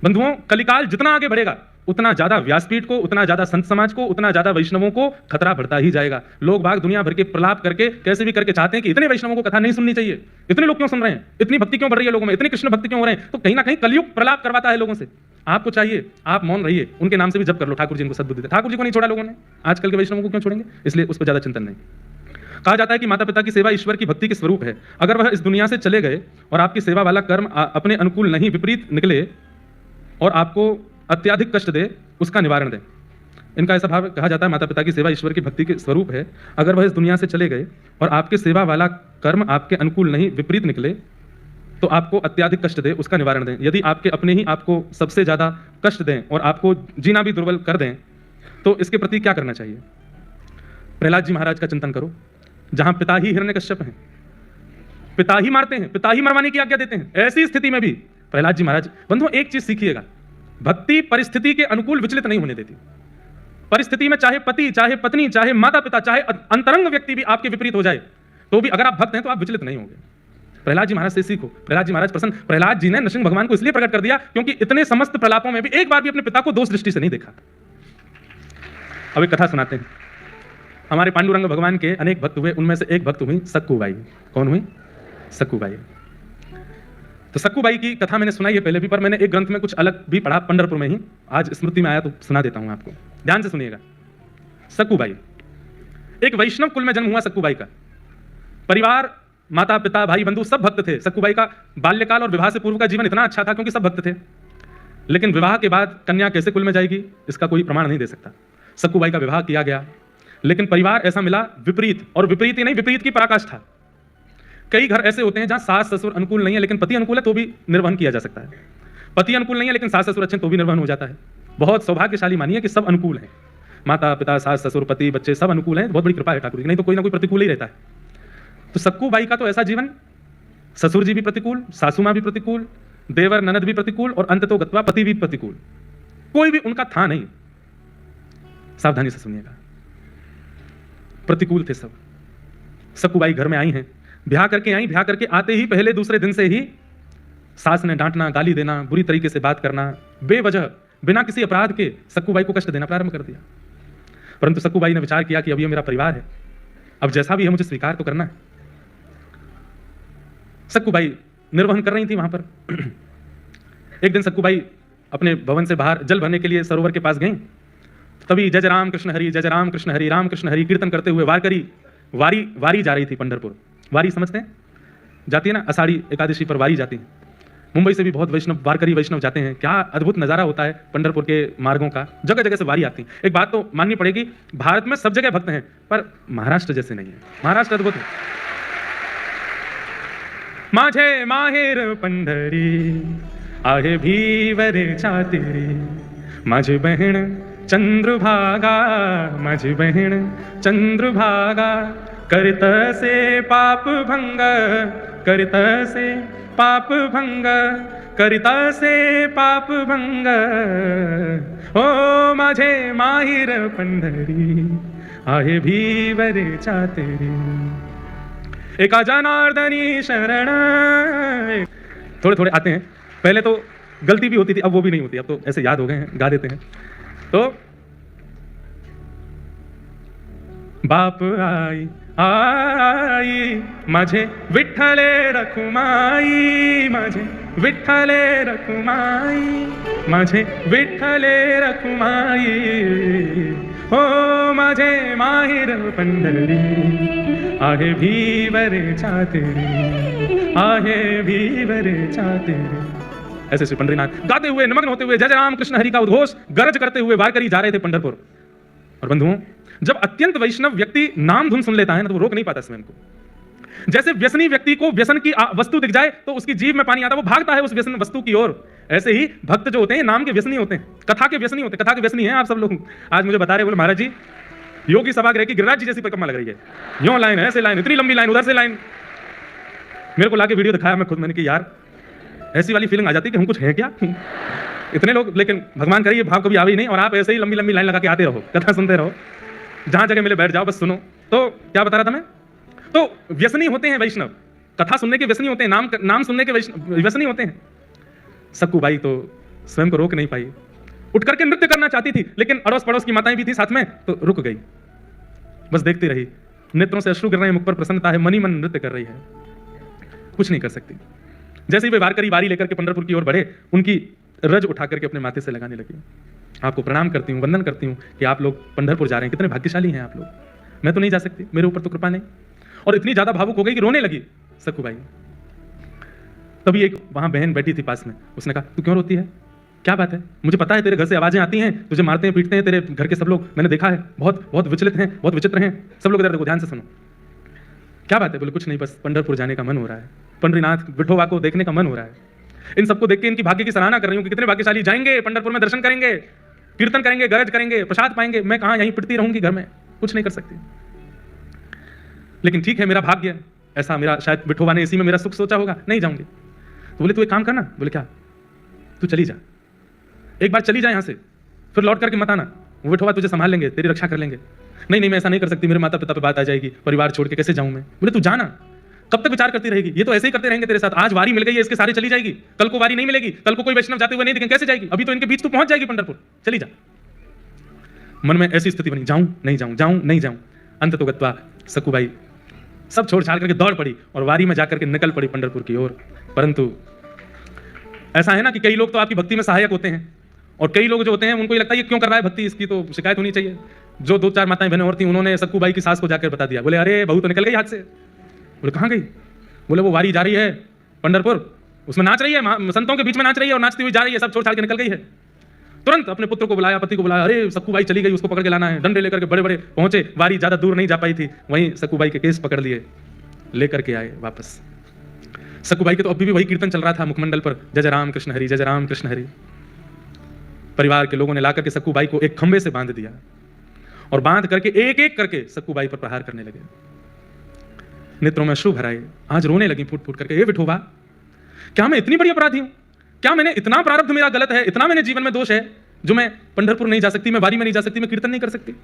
बंधुओं, कलिकाल जितना आगे बढ़ेगा उतना ज्यादा व्यासपीठ को, उतना ज्यादा संत समाज को, उतना ज्यादा वैष्णवों को खतरा बढ़ता ही जाएगा। लोग बाग दुनिया भर के प्रलाप करके कैसे भी करके चाहते हैं कि इतने वैष्णवों को कथा नहीं सुननी चाहिए, इतने लोग क्यों सुन रहे हैं, इतनी भक्ति क्यों बढ़ रही है लोगों में, इतनी कृष्ण भक्ति क्यों हो रहे हैं। तो कहीं ना कहीं कलयुग प्रलाप करवाता है लोगों से। आपको चाहिए आप मौन रहिए, उनके नाम से भी जप कर लो, ठाकुर जी को सद्बुद्धि दे। ठाकुर जी को नहीं छोड़ा लोगों ने, आजकल के वैष्णवों को क्यों छोड़ेंगे, इसलिए उस पर ज्यादा चिंतन नहीं। कहा जाता है कि माता पिता की सेवा ईश्वर की भक्ति के स्वरूप है। अगर वह इस दुनिया से चले गए और आपकी सेवा वाला कर्म अपने अनुकूल नहीं, विपरीत निकले और आपको अत्याधिक कष्ट दे, उसका निवारण दें। इनका ऐसा भाव कहा जाता है, माता पिता की सेवा ईश्वर की भक्ति के स्वरूप है। अगर वह इस दुनिया से चले गए और आपके सेवा वाला कर्म आपके अनुकूल नहीं, विपरीत निकले, तो आपको अत्याधिक कष्ट दे, उसका निवारण दें। यदि आपके अपने ही आपको सबसे ज्यादा कष्ट दें और आपको जीना भी दुर्बल कर दें, तो इसके प्रति क्या करना चाहिए? प्रहलाद जी महाराज का चिंतन करो, जहां पिता ही हिरण्यकश्यप हैं, पिता ही मारते हैं, पिता ही मरवाने की आज्ञा देते हैं, ऐसी स्थिति में भी प्रहलाद जी महाराज। बंधुओं, एक चीज सीखिएगा, भक्ति परिस्थिति के अनुकूल विचलित नहीं होने देती। परिस्थिति में चाहे पति, चाहे पत्नी, चाहे माता पिता, चाहे अंतरंग व्यक्ति भी आपके विपरीत हो जाए, तो भी अगर आप भक्त हैं तो आप विचलित नहीं होंगे। प्रहलाद जी महाराज से सीखो। प्रहलाद जी महाराज प्रसन्न, प्रहलाद जी ने नृसिंह भगवान को इसलिए प्रकट कर दिया क्योंकि इतने समस्त प्रलापों में भी एक बार भी अपने पिता को दोष दृष्टि से नहीं देखा। अब एक कथा सुनाते हैं। हमारे पांडुरंग भगवान के अनेक भक्त हुए, उनमें से एक भक्त हुई सक्कूबाई। कौन हुई? सक्कूबाई। तो सक्कूबाई की कथा मैंने सुनाई है पहले भी, पर मैंने एक ग्रंथ में कुछ अलग भी पढ़ा, पंढरपुर में ही, आज स्मृति में आया तो सुना देता हूं आपको, ध्यान से सुनिएगा। सक्कूबाई, एक वैष्णव कुल में जन्म हुआ सक्कूबाई का। परिवार, माता पिता, भाई बंधु सब भक्त थे। सक्कूबाई का बाल्यकाल और विवाह से पूर्व का जीवन इतना अच्छा था क्योंकि सब भक्त थे। लेकिन विवाह के बाद कन्या कैसे कुल में जाएगी, इसका कोई प्रमाण नहीं दे सकता। सक्कूबाई का विवाह किया गया, लेकिन परिवार ऐसा मिला विपरीत, और विपरीत ही नहीं, विपरीत की पराकाष्ठा। कई घर ऐसे होते हैं जहां सास ससुर अनुकूल नहीं है लेकिन पति अनुकूल है तो भी निर्वहन किया जा सकता है। पति अनुकूल नहीं है लेकिन सास ससुर अच्छे तो भी निर्वहन हो जाता है। बहुत सौभाग्यशाली मानिए कि सब अनुकूल है, माता पिता, सास ससुर, पति, बच्चे सब अनुकूल हैं। बहुत बड़ी कृपा है ठाकुर की, नहीं तो कोई ना कोई प्रतिकूल ही रहता है। तो सक्कूबाई का तो ऐसा जीवन, ससुर जी भी प्रतिकूल, सासू माँ भी प्रतिकूल, देवर ननद भी प्रतिकूल, और अंततो गत्वा पति भी प्रतिकूल, कोई भी उनका था नहीं। सावधानी से सुनिएगा, प्रतिकूल थे सब। सक्कूबाई घर में आई हैं, ब्याह करके आई, ब्याह करके आते ही पहले दूसरे दिन से ही सास ने डांटना, गाली देना, बुरी तरीके से बात करना, बेवजह बिना किसी अपराध के सक्कूबाई को कष्ट देना प्रारंभ कर दिया। परंतु सक्कूबाई ने विचार किया कि अब ये मेरा परिवार है, अब जैसा भी है मुझे स्वीकार तो करना है। सक्कूबाई निर्वहन कर रही थी वहां पर। एक दिन सक्कूबाई अपने भवन से बाहर जल भरने के लिए सरोवर के पास गई। तभी जय जय राम कृष्ण हरि, जय जय राम कृष्ण हरि, राम कृष्ण हरि कीर्तन करते हुए वारी जा रही थी पंढरपुर। वारी समझते हैं? जाती है ना, आषाढ़ी एकादशी पर वारी जाती है। मुंबई से भी बहुत वैष्णव, वारकरी वैष्णव जाते हैं। क्या अद्भुत नजारा होता है पंढरपुर के मार्गों का, जगह जगह से वारी आती है। एक बात तो माननी पड़ेगी, भारत में सब जगह भक्त हैं, पर महाराष्ट्र जैसे नहीं है। महाराष्ट्र अद्भुत है। माझे माहेर पंढरी आहे भीवरे चातिरी, माझी बहीण चंद्रभागा, माझी बहीण चंद्रभागा, करितसे पाप भंग, करितसे पाप भंग, करितसे पाप भंग, ओ माझे माहिर पंढरी आहे भीवरे चातिरी, एका जनार्दनी शरण। थोड़े थोड़े आते हैं, पहले तो गलती भी होती थी, अब वो भी नहीं होती, अब तो ऐसे याद हो गए हैं, गा देते हैं। तो बाप आई आई माझे विठ्ठले रखुमाई, माझे विठ्ठले रखुमाई, माझे विठ्ठले रखुमाई, हो माझे माहिर पंढरी आहे भीवरे चातिरी, आहे भीवरे चातिरी। ऐसे श्री पंढरीनाथ गाते हुए, निमग्न होते हुए, जय जय राम कृष्ण हरि का उद्घोष गरज करते हुए वारकरी जा रहे थे पंढरपुर। और बंधुओं, जब अत्यंत वैष्णव व्यक्ति नाम धुन सुन लेता है ना, तो वो रोक नहीं पाता स्वयं को। जैसे व्यसनी व्यक्ति को व्यसन की वस्तु दिख जाए तो उसकी जीभ में पानी आता है, वो भागता है उस व्यसन वस्तु की ओर। ऐसे ही भक्त जो होते हैं नाम के व्यसनी होते हैं, कथा के व्यसनी होते हैं। कथा के व्यसनी हैं आप सब लोग। आज मुझे बता रहे, बोले महाराज जी योगी सभागृह की गिरिराज जी जैसी परिक्रमा लग रही है, यूं लाइन है, ऐसे लाइन, इतनी लंबी लाइन, उधर से लाइन। मेरे को लाके वीडियो दिखाया, मैं खुद मैंने कि यार ऐसी वाली फीलिंग आ जाती है कि हम कुछ हैं क्या, इतने लोग। लेकिन भगवान करिए भाव कभी आवे ही नहीं, और आप ऐसे ही लंबी लंबी लाइन लगा के आते रहो, कथा सुनते रहो, जहां जगह मिले बैठ जाओ, बस सुनो। तो क्या बता रहा था मैं? तो व्यसनी होते हैं वैष्णव, कथा सुनने के व्यसनी होते हैं, नाम सुनने के व्यसनी होते हैं। सक्कूबाई तो स्वयं को रोक नहीं पाई, उठ करके नृत्य करना चाहती थी, लेकिन अड़ोस पड़ोस की माताएं भी थी साथ में, तो रुक गई, बस देखती रही। नेत्रों से अश्रु गिर रहे हैं, मुख पर प्रसन्नता है, मनी मन नृत्य कर रही है, कुछ नहीं कर सकती। जैसे ही वे वारकरी वारी लेकर के पंढरपुर की ओर बढ़े, उनकी रज उठा करके अपने माथे से लगाने लगी। आपको प्रणाम करती हूँ, वंदन करती हूँ कि आप लोग पंढरपुर जा रहे हैं, कितने भाग्यशाली हैं आप लोग, मैं तो नहीं जा सकती, मेरे ऊपर तो कृपा नहीं। और इतनी ज्यादा भावुक हो गई कि रोने लगी सक्कूबाई। तभी एक वहां बहन बैठी थी पास में, उसने कहा तू क्यों रोती है, क्या बात है? मुझे पता है तेरे घर से आवाजें आती हैं, तुझे मारते हैं पीटते हैं तेरे घर के सब लोग, मैंने देखा है, बहुत बहुत विचलित हैं, बहुत विचित्र हैं सब लोग। इधर देखो, ध्यान से सुनो, क्या बात है? बोले कुछ नहीं, बस पंढरपुर जाने का मन हो रहा है, पंढरीनाथ विठोबा को देखने का मन हो रहा है। इन सबको देख के इनकी भाग्य की सराहना कर रही हूँ कि कितने भाग्यशाली, जाएंगे पंढरपुर में, दर्शन करेंगे, कीर्तन करेंगे, गरज करेंगे, प्रसाद पाएंगे। मैं कहाँ, यहीं पिटती रहूंगी घर में, कुछ नहीं कर सकती। लेकिन ठीक है, मेरा भाग्य ऐसा, मेरा शायद विठोबा ने इसी में मेरा सुख सोचा होगा, नहीं जाऊंगी। तो बोले तू एक काम करना। बोले क्या? तू चली जा, एक बार चली जा यहाँ से, फिर लौट करके मत आना, वो विठोबा तुझे संभाल लेंगे, तेरी रक्षा कर लेंगे। नहीं नहीं, मैं ऐसा नहीं कर सकती, मेरे माता पिता पे बात आ जाएगी, परिवार छोड़ के कैसे जाऊं मैं। बोले तू जाना, कब तक विचार करती रहेगी, ये तो ऐसे ही करते रहेंगे तेरे साथ। आज वारी मिल गई है, इसके सारे चली जाएगी, कल को वारी नहीं मिलेगी, कल को कोई वैष्णव जाते हुए नहीं दिखेंगे, कैसे जाएगी? अभी तो इनके बीच तू पहुंच जाएगी पंढरपुर, चली जा। मन में ऐसी स्थिति बनी, जाऊं नहीं जाऊं, जाऊं नहीं जाऊं। अंत तो गत्वा सक्कूबाई सब छोड़ छाड़ करके दौड़ पड़ी और वारी में जाकर के निकल पड़ी पंढरपुर की ओर। परंतु ऐसा है ना कि कई लोग तो आपकी भक्ति में सहायक होते हैं, और कई लोग जो होते हैं उनको ये लगता है ये क्यों कर रहा है भक्ति, इसकी तो शिकायत होनी चाहिए। जो 2-4 माताएं बहनें और थी, उन्होंने सक्कूबाई की सास को जाकर बता दिया। बोले अरे बहू तो निकल गई हाथ से। बोले कहाँ गई? बोले वो वारी जा रही है पंढरपुर, उसमें नाच रही है, संतों के बीच में नाच रही है और नाचती हुई जा रही है, सब छोड़ छाड़ के निकल गई है। तुरंत अपने पुत्र को बुलाया, पति को बुलाया, अरे सक्कूबाई चली गई, उसको पकड़ के लाना है। डंडे लेकर के बड़े बड़े पहुंचे, वारी ज्यादा दूर नहीं जा पाई थी, वहीं सक्कूबाई के केस पकड़ लिए, लेकर के आए वापस। सक्कूबाई के तो अभी भी वही कीर्तन चल रहा था मुखमंडल पर, जय जय राम कृष्ण हरि, जय जय राम कृष्ण हरि। परिवार के लोगों ने लाकर के सक्कूबाई को एक खंबे से बांध दिया और बांध करके एक एक करके सक्कूबाई पर प्रहार करने लगे। नेत्रों में अश्रु भराए, आज रोने लगी फूट फूट करके, हे विठोबा क्या मैं इतनी बड़ी अपराधी हूं? क्या मैंने इतना प्रारब्ध मेरा गलत है, इतना मैंने जीवन में दोष है जो मैं पंढरपुर नहीं जा सकती, मैं वारी में नहीं जा सकती, मैं कीर्तन नहीं कर सकती,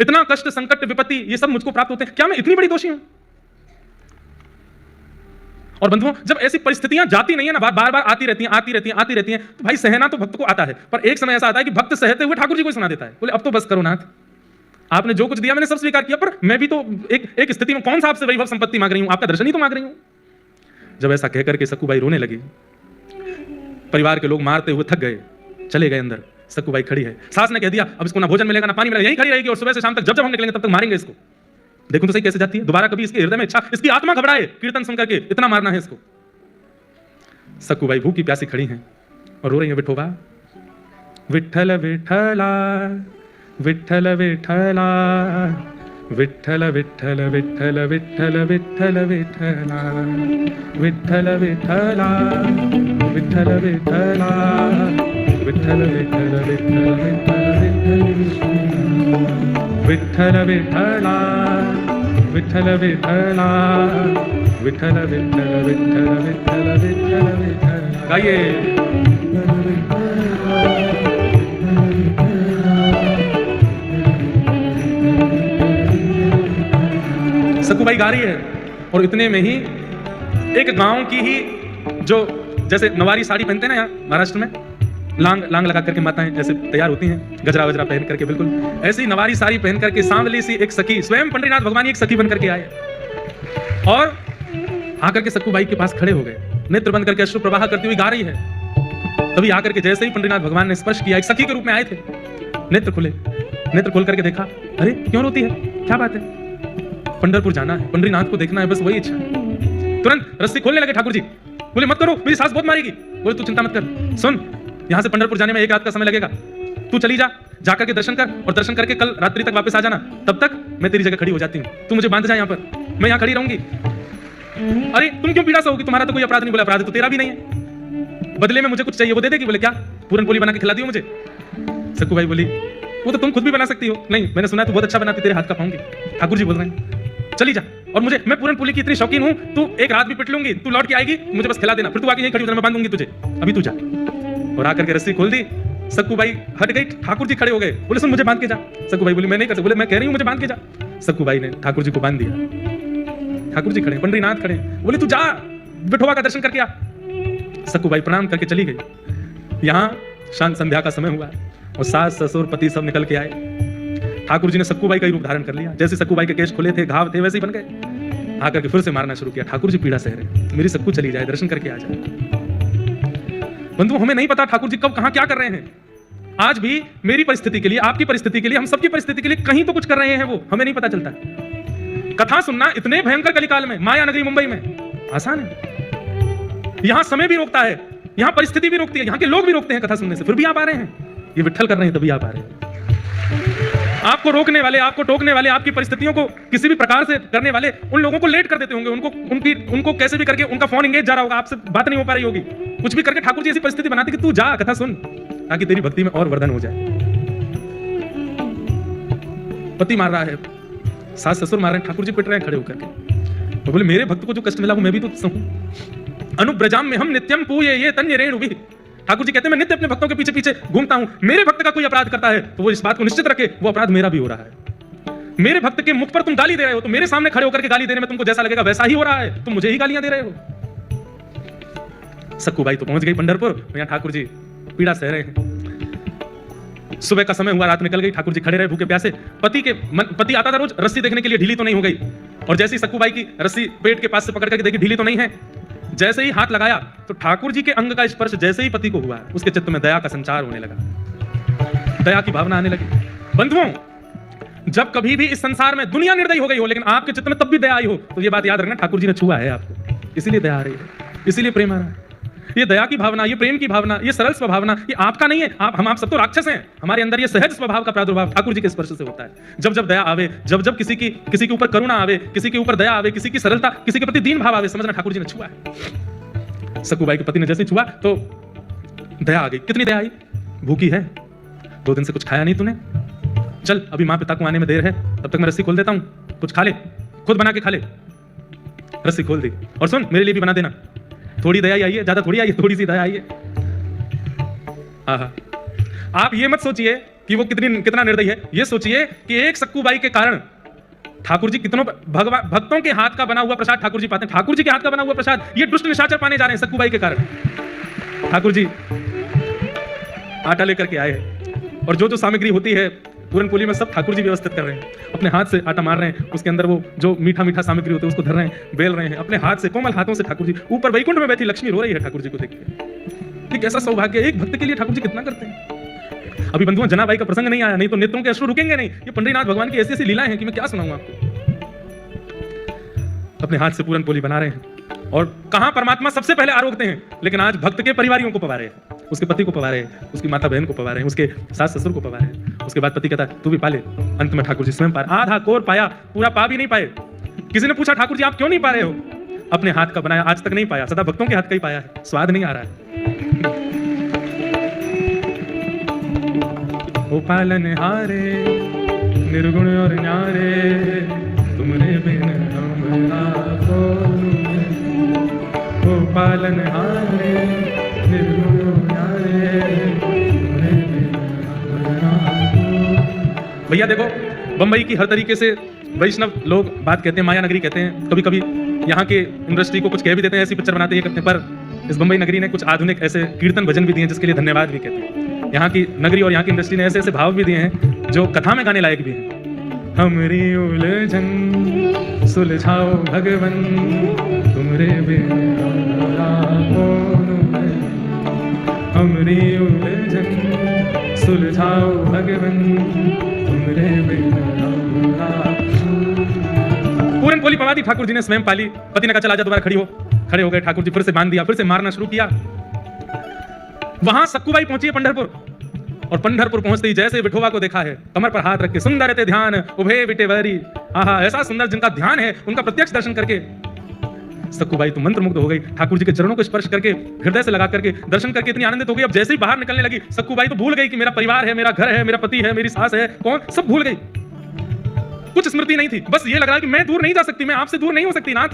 इतना कष्ट संकट विपत्ति ये सब मुझको प्राप्त होते हैं, क्या मैं इतनी बड़ी दोषी हूं? और बंधुओं, जब ऐसी परिस्थितियां जाती नहीं है ना, बार बार आती रहती हैं, तो भाई सहना तो भक्त को आता है, पर एक समय ऐसा आता है कि भक्त सहते हुए ठाकुर जी को सुना देता है, बोले अब तो बस करो नाथ, आपने जो कुछ दिया मैंने सब स्वीकार किया, पर मैं भी तो एक स्थिति में कौन सा आपसे वैभव संपत्ति मांग रही हूं, आपका दर्शन ही तो मांग रही हूं। जब ऐसा कहकर के सक्कूबाई रोने लगी, परिवार के लोग मारते हुए थक गए, चले गए अंदर। सक्कूबाई खड़ी है, सास ने कह दिया अब इसको ना भोजन मिलेगा ना पानी मिलेगा, यहीं खड़ी रहेगी और सुबह से शाम तक जब जब हम निकलेंगे तब तक मारेंगे इसको। देखो तो सही कैसे जाती है, दोबारा कभी इसके हृदय में इच्छा, इसकी आत्मा घबराए कीर्तन सुनकर के, इतना मारना है इसको। सक्कूबाई भूखी प्यासी खड़ी हैं और रो रही है, विठोबा विठ्ठल विठ्ठला विठ्ठल विठ्ठला विठ्ठल विठ्ठल विठ्ठल विठ्ठल विठ्ठल विठ्ठला विठ्ठल विठ्ठला विठ्ठल विठ्ठला विठ्ठल विठ्ठल विठ्ठल विठ्ठल विठ्ठला विठ्ठल विठ्ठला विठ्ठल विठ्ठल विठ्ठल विठ्ठल विठ्ठल विठ्ठल। गाइए। सक्कूबाई गा रही है और इतने में ही एक गांव की ही, जो जैसे नवारी साड़ी पहनते हैं ना यहाँ महाराष्ट्र में, लांग लगा करके माताएं जैसे तैयार होती हैं, गजरा वजरा पहन करके, बिल्कुल ऐसी नवारी साड़ी पहन करके सांवली सी एक सखी, स्वयं पंडरीनाथ भगवान एक सखी बन करके आए और आकर के सक्कूबाई के पास खड़े हो गए, नेत्र बंद करके अश्रु प्रवाह करती हुई गा रही है। तभी आकर के जैसे ही पंडरीनाथ भगवान ने स्पर्श किया, एक सखी के रूप में आए थे, नेत्र खुले, नेत्र खोल करके देखा, अरे क्यों रोती है, क्या बात है, पंढरपुर जाना है, पंडरीनाथ को देखना है, बस वही इच्छा है। तुरंत रस्सी खोलने लगे ठाकुर जी, बोले मत करो मेरी सास बहुत मारेगी। बोले तू चिंता मत कर, सुन यहां से पंढरपुर जाने में 1 रात का समय लगेगा, तू चली जा, जाकर के दर्शन कर और दर्शन करके कल रात्रि तक वापस आ जाना, तब तक मैं तेरी जगह खड़ी हो जाती हूँ, तू मुझे बांध जा यहाँ पर, मैं यहाँ खड़ी रहूंगी। अरे तुम क्यों पीड़ा सहोगी, तुम्हारा तो कोई अपराध नहीं। बोला अपराध तो तेरा भी नहीं है, बदले में मुझे कुछ चाहिए वो दे देगी। बोले क्या, पूरन पोली बना के खिला दियो मुझे। सक्कूबाई बोली वो तो तुम खुद भी बना सकती हो। नहीं मैंने सुना है तू बहुत अच्छा बनाती, तेरे हाथ का पाऊंगी। ठाकुर जी बोल रहे हैं चली जा, और मैं पूरन पोली की इतनी शौकीन हूँ, तू 1 रात भी पिट लूंगी, तू लौट के आएगी, मुझे बस खिला देना, फिर तू आके यहीं खड़ी हो, मैं बांध दूंगी तुझे, अभी तू जा। और आकर के रस्सी खोल दी, सक्कूबाई हट गई, ठाकुर जी खड़े हो गए, बोले सुन मुझे बांध के जा। सक्कूबाई बोली मैं नहीं कर सकती। बोले मैं कह रही हूँ मुझे बांध के जा। सक्कूबाई ने ठाकुर जी को बांध दिया। ठाकुर जी खड़े, पंडरीनाथ खड़े, बोले तू जा विठोबा का दर्शन करके आ। सक्कूबाई प्रणाम करके चली गई। यहाँ शांत संध्या का समय हुआ और सास ससुर पति सब निकल के आए। ठाकुर जी ने सक्कूबाई का ही रूप धारण कर लिया, जैसे सक्कूबाई के केश खुले थे, घाव थे, वैसे ही बन गए। आकर के फिर से मारना शुरू किया। ठाकुर जी पीड़ा सह रहे, मेरी सक्कू चली जाए, दर्शन करके आ जाए। बंधु हमें नहीं पता ठाकुर जी कब कहां क्या कर रहे हैं। आज भी मेरी परिस्थिति के लिए, आपकी परिस्थिति के लिए, हम सबकी परिस्थिति के लिए कहीं तो कुछ कर रहे हैं, वो हमें नहीं पता चलता। कथा सुनना इतने भयंकर कलिकाल में, माया नगरी मुंबई में आसान है। यहां समय भी रोकता है, यहां परिस्थिति भी रोकती है, यहां के लोग भी रोकते हैं कथा सुनने से, फिर भी आप आ रहे हैं। ये विट्ठल कर रहे हैं तभी आप आ रहे हैं। आपको रोकने वाले, आपको टोकने वाले, आपकी परिस्थितियों को किसी भी प्रकार से करने वाले, उन लोगों को लेट कर देते होंगे, उनको कैसे भी करके उनका फोन एंगेज जा रहा होगा, आपसे बात नहीं हो पा रही होगी, कुछ भी करके ठाकुर जी ऐसी परिस्थिति बनाते कि तू जा कथा सुन, ताकि तेरी भक्ति में और वर्धन हो जाए। पति मार रहा है, सास ससुर मार रहे हैं, ठाकुर जी पिट रहे हैं खड़े होकर के। तो बोले मेरे भक्त को जो कष्ट मिला वो मैं भी तो सहूं। अनुब्रजाम में हम नित्यम पूये ये तन्य रेणु भी। ठाकुर जी कहते हैं मैं नित्य अपने भक्तों के पीछे पीछे घूमता हूं। मेरे भक्त का कोई अपराध करता है तो वो इस बात को निश्चित रखे वो अपराध मेरा भी हो रहा है। मेरे भक्त के मुख पर तुम गाली दे रहे हो तो मेरे सामने खड़े होकर के गाली देने में तुमको जैसा लगेगा वैसा ही हो रहा है, तुम मुझे ही गालियां दे रहे हो। सक्कूबाई तो पहुंच गई पंढरपुर, यहाँ ठाकुर जी पीड़ा सह रहे हैं। सुबह का समय हुआ, रात निकल गई, ठाकुर जी खड़े रहे भूखे प्यासे। पति आता था रोज रस्सी देखने के लिए, ढीली तो नहीं हो गई, और जैसे ही सक्कूबाई की रस्सी पेट के पास से पकड़ करके देखी ढीली तो नहीं है, जैसे ही हाथ लगाया तो ठाकुर जी के अंग का स्पर्श जैसे ही पति को हुआ, उसके चित्त में दया का संचार होने लगा, दया की भावना आने लगी। बंधुओं जब कभी भी इस संसार में दुनिया निर्दयी हो गई हो लेकिन आपके चित्त में तब भी दया आई हो तो ये बात याद रखना, ठाकुर जी ने छुआ है आपको, इसीलिए दया आ रही है, इसीलिए प्रेम आ रहा है। ये दया की भावना, ये प्रेम की भावना, ये सरल स्वभावना, ये आपका नहीं है। हम सब तो राक्षस हैं, हमारे अंदर ये सहज स्वभाव का प्रादुर्भाव ठाकुर जी के स्पर्श से होता है। जब जब दया आवे, जब जब किसी के ऊपर करुणा आवे, किसी के ऊपर दया आवे, किसी की सरलता, किसी के प्रति दीन भाव आवे, समझना ठाकुर जी ने छुआ है। सक्कूबाई के पति ने जैसे छुआ तो दया आ गई। कितनी दया आई, भूखी है, 2 दिन से कुछ खाया नहीं तूने, चल अभी माँ पिता को आने में देर है, तब तक मैं रस्सी खोल देता हूं, कुछ खा ले, खुद बना के खा ले। रस्सी खोल दी, और सुन मेरे लिए भी बना देना। थोड़ी दया आई है, ज्यादा थोड़ी आई है, थोड़ी सी दया आई है। आप ये मत सोचिए कि वो कितना निर्दयी है, ये सोचिए कि एक सक्कूबाई के कारण ठाकुर जी कितनों भक्तों के हाथ का बना हुआ प्रसाद ठाकुर जी पाते हैं। ठाकुर जी के हाथ का बना हुआ प्रसाद ये दुष्ट निशाचर पाने जा रहे हैं सक्कूबाई के कारण। ठाकुर जी आटा लेकर के आए हैं और जो सामग्री होती है पूरनपोली में सब ठाकुर जी व्यवस्थित कर रहे हैं। अपने हाथ से आटा मार रहे हैं, उसके अंदर वो जो मीठा मीठा सामग्री होती है उसको धर रहे हैं, बेल रहे हैं अपने हाथ से, कोमल हाथों से। ठाकुर जी ऊपर वैकुंठ में बैठी लक्ष्मी रो रही है ठाकुर जी को देख के। कैसा सौभाग्य, एक भक्त के लिए ठाकुर जी कितना करते हैं। अभी बंधुओं जनाबाई का प्रसंग नहीं आया, नहीं तो नेत्रों के अश्रु रुकेंगे नहीं। ये पंडरीनाथ भगवान की ऐसी ऐसी लीलाएं हैं कि मैं क्या सुनाऊं आपको। अपने हाथ से पूरनपोली बना रहे हैं और कहां परमात्मा सबसे पहले आरोगते हैं, लेकिन आज भक्त के परिवारियों को पवा रहे हैं, उसके पति को पवा रहे हैं, उसकी माता बहन को पवा रहे हैं, उसके सास ससुर को पवा रहे हैं। उसके बाद पति कहता है तू भी पा ले। अंत में ठाकुर जी स्वयं पा, आधा कोर पाया, पूरा पा भी नहीं पाए। किसी ने पूछा ठाकुर जी आप क्यों नहीं पा रहे हो? अपने हाथ का बनाया आज तक नहीं पाया, सदा भक्तों के हाथ का ही पाया है, स्वाद नहीं आ रहा है। ओ पालनहारे निर्गुण और न्यारे तुमरे बिन हमरा कौन है। ओ पालनहारे निर्गुण और न्यारे तुमरे बिन हमरा कौन। भैया देखो बंबई की हर तरीके से वैष्णव लोग बात कहते हैं, माया नगरी कहते हैं, कभी कभी यहाँ के इंडस्ट्री को कुछ कह भी देते हैं, ऐसी पिक्चर बनाते हैं, ये करते हैं। पर इस बंबई नगरी ने कुछ आधुनिक ऐसे कीर्तन भजन भी दिए हैं जिसके लिए धन्यवाद भी कहते हैं। यहाँ की नगरी और यहाँ की इंडस्ट्री ने ऐसे ऐसे भाव भी दिए हैं जो कथा में गाने लायक भी हैं। हमरी उलझन सुलझाओ भगवन तुमरे बिन कौन है। हमरी उलझन सुलझाओ भगवन तुमरे बिन। पूरनपोली पवा दी ठाकुर जी ने, स्वयं पाली। पति ने कहा चला जा दोबारा खड़ी हो। खड़े हो गए ठाकुर जी, फिर से बांध दिया, फिर से मारना शुरू किया। वहां सक्कूबाई पहुंची है पंढरपुर, और पंढरपुर पहुंचते ही जैसे विठोबा को देखा है, कमर पर हाथ रख के सुंदर ते ध्यान उभे विटेवरी। आहा ऐसा सुंदर जिनका ध्यान है, उनका प्रत्यक्ष दर्शन करके सक्कूबाई तो मंत्रमुग्ध हो गई। ठाकुर जी के चरणों को स्पर्श करके हृदय से लगा करके दर्शन करके इतनी आनंदित हो गई। अब जैसे ही बाहर निकलने लगी सक्कूबाई तो भूल गई कि मेरा परिवार है, मेरा घर है, मेरा पति है, मेरी सास है, कौन, सब भूल गई। कुछ स्मृति नहीं थी, बस ये लग रहा है कि मैं दूर नहीं जा सकती, मैं आपसे दूर नहीं हो सकती नाथ।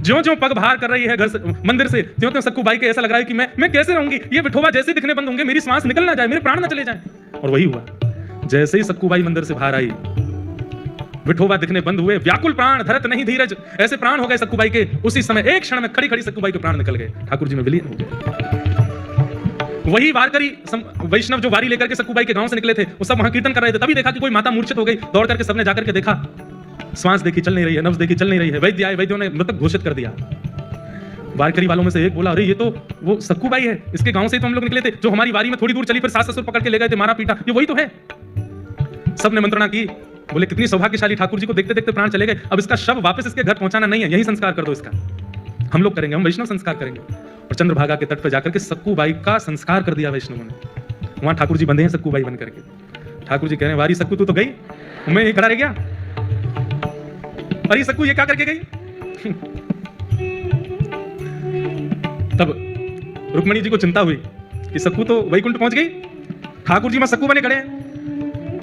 ज्यों ज्यों पग बाहर कर रही है घर से मंदिर से, त्यों त्यों सक्कूबाई के ऐसा लग रहा है कि मैं कैसे रहूंगी, ये विठोबा जैसे दिखने बंद होंगे, मेरी सांस निकल ना जाए, मेरे प्राण ना चले जाएं। और वही हुआ, जैसे ही सक्कूबाई मंदिर से बाहर आई, विठोबा दिखने बंद हुए। व्याकुल प्राण धरत नहीं धीरज, ऐसे प्राण हो गए सक्कूबाई के। उसी समय एक क्षण में खड़ी खड़ी सक्कूबाई के प्राण निकल गए, ठाकुर जी में विलीन हो गए। वही वारकरी वैष्णव जो वारी लेकर के सक्कूबाई के गांव से निकले थे, वो सब वहां कीर्तन कर रहे थे। तभी देखा कि कोई माता मूर्छित हो गई। दौड़ करके सबने जाकर के देखा, श्वास देखी चल नहीं रही है, नब्ज देखी चल नहीं रही है। वैद्य आए, वैद्यों ने मृतक घोषित कर दिया। वारकरी वालों में से एक बोला अरे ये तो वो सक्कूबाई है, इसके गांव से ही तो हम लोग निकले थे, जो हमारी वारी में थोड़ी दूर चली, फिर सास ससुर पकड़ के ले गए थे, मारा पीटा, ये वही तो है। सबने मंत्रणा की, बोले कितनी सौभाग्यशाली, ठाकुर जी को देखते देखते प्राण चले गए। अब इसका शव वापस इसके घर पहुंचाना नहीं है, यही संस्कार कर दो इसका, हम लोग करेंगे, हम वैष्णव संस्कार करेंगे। और चंद्रभागा के तट पर जाकर के सक्कूबाई का संस्कार कर दिया वैष्णवों ने। वहां ठाकुर जी बंधे हैं सक्कूबाई बन करके। ठाकुर जी कह रहे हैं वारी सक्कू तू तो गई, मैं यही खड़ा रह गया। अरे सक्कू ये क्या करके गई? तब रुक्मणी जी को चिंता हुई कि सक्कू तो वैकुंठ पहुंच गई, ठाकुर जी वहां सक्कू बने खड़े हैं।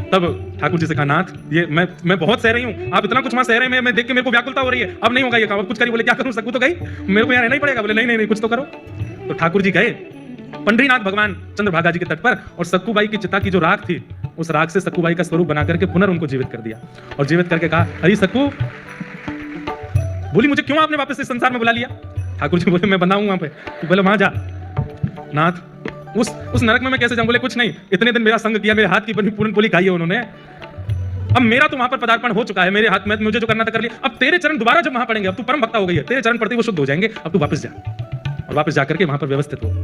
तब ठाकुर जी से कहा नाथ ये मैं बहुत सह रही हूँ, आप इतना कुछ वहां सह रहे हैं, मैं देख के मेरे को व्याकुलता हो रही है, अब नहीं होगा ये काम, अब कुछ करिए। बोले क्या करूं, सक्कू तो गई, मेरे को यहाँ रहना ही पड़ेगा। बोले नहीं नहीं कुछ तो करो। तो ठाकुर जी गए पंडरीनाथ भगवान चंद्रभागा जी के तट पर, और सक्कूबाई की चिता की जो राख थी, उस राख से सक्कूबाई का स्वरूप बना करके पुनः उनको जीवित कर दिया। और जीवित करके कहा अरे सक्कू, बोली मुझे क्यों आपने वापस इस संसार में बुला लिया? ठाकुर जी बोले मैं बंधा हूं वहां पे। तो बोले वहां जा नाथ, उस नरक में मैं कैसे जाऊं? बोले कुछ नहीं, इतने दिन मेरा संग किया, मेरे हाथ की बनी पूरनपोली खाई है उन्होंने, अब मेरा तो वहां पर पदार्पण हो चुका है, मेरे हाथ में मुझे जो करना था कर लिया। अब तेरे चरण दोबारा जब वहां पड़ेंगे, अब तू परम भक्ता हो गई है, तेरे चरण पड़ते ही वो शुद्ध हो जाएंगे, अब तू वापस जा। और वापस जाकर के वहां पर व्यवस्थित हो।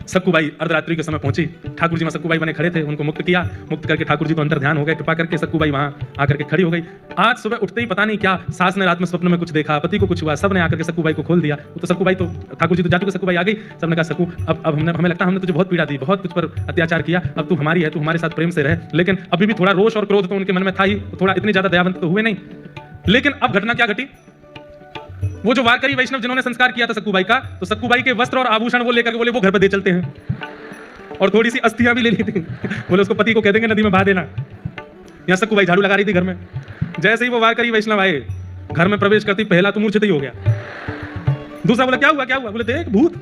सक्कूबाई अर्धरात्रि के समय पहुंची, ठाकुर जी वहां सक्कूबाई बने खड़े थे, उनको मुक्त किया। मुक्त करके ठाकुर जी तो अंतर ध्यान हो गए, कृपा करके सक्कूबाई वहां आकर के खड़ी हो गई। आज सुबह उठते ही पता नहीं क्या सास ने रात में स्वप्न में कुछ देखा, पति को कुछ हुआ, सबने आकर के सक्कूबाई को खोल दिया। तो सक्कूबाई तो ठाकुर जी तो जा चुके, सक्कूबाई आ गई। सबने कहा सक्कू अब हमें लगता है हमने तुझे बहुत पीड़ा दी, बहुत तुझ पर अत्याचार किया, अब तू हमारी है, तू हमारे साथ प्रेम से रहे। लेकिन अभी भी थोड़ा रोष और क्रोध तो उनके मन में था ही, थोड़ा इतनी ज्यादा दयावंत तो हुए नहीं। लेकिन अब घटना क्या घटी, वो जो वारकरी वैष्णव जिन्होंने संस्कार किया था सक्कूबाई का, तो सक्कूबाई के वस्त्र और आभूषण वो लेकर के बोले वो घर पर दे चलते हैं, और थोड़ी सी अस्थियां भी ले ली थी। बोले उसको पति को कह देंगे नदी में बहा देना। यहाँ सक्कूबाई झाड़ू लगा रही थी घर में। जैसे ही वो वारकरी वैष्णव आए, घर में प्रवेश करती पहला तो मूर्छित ही हो गया। दूसरा बोला क्या हुआ क्या हुआ? बोले देख भूत।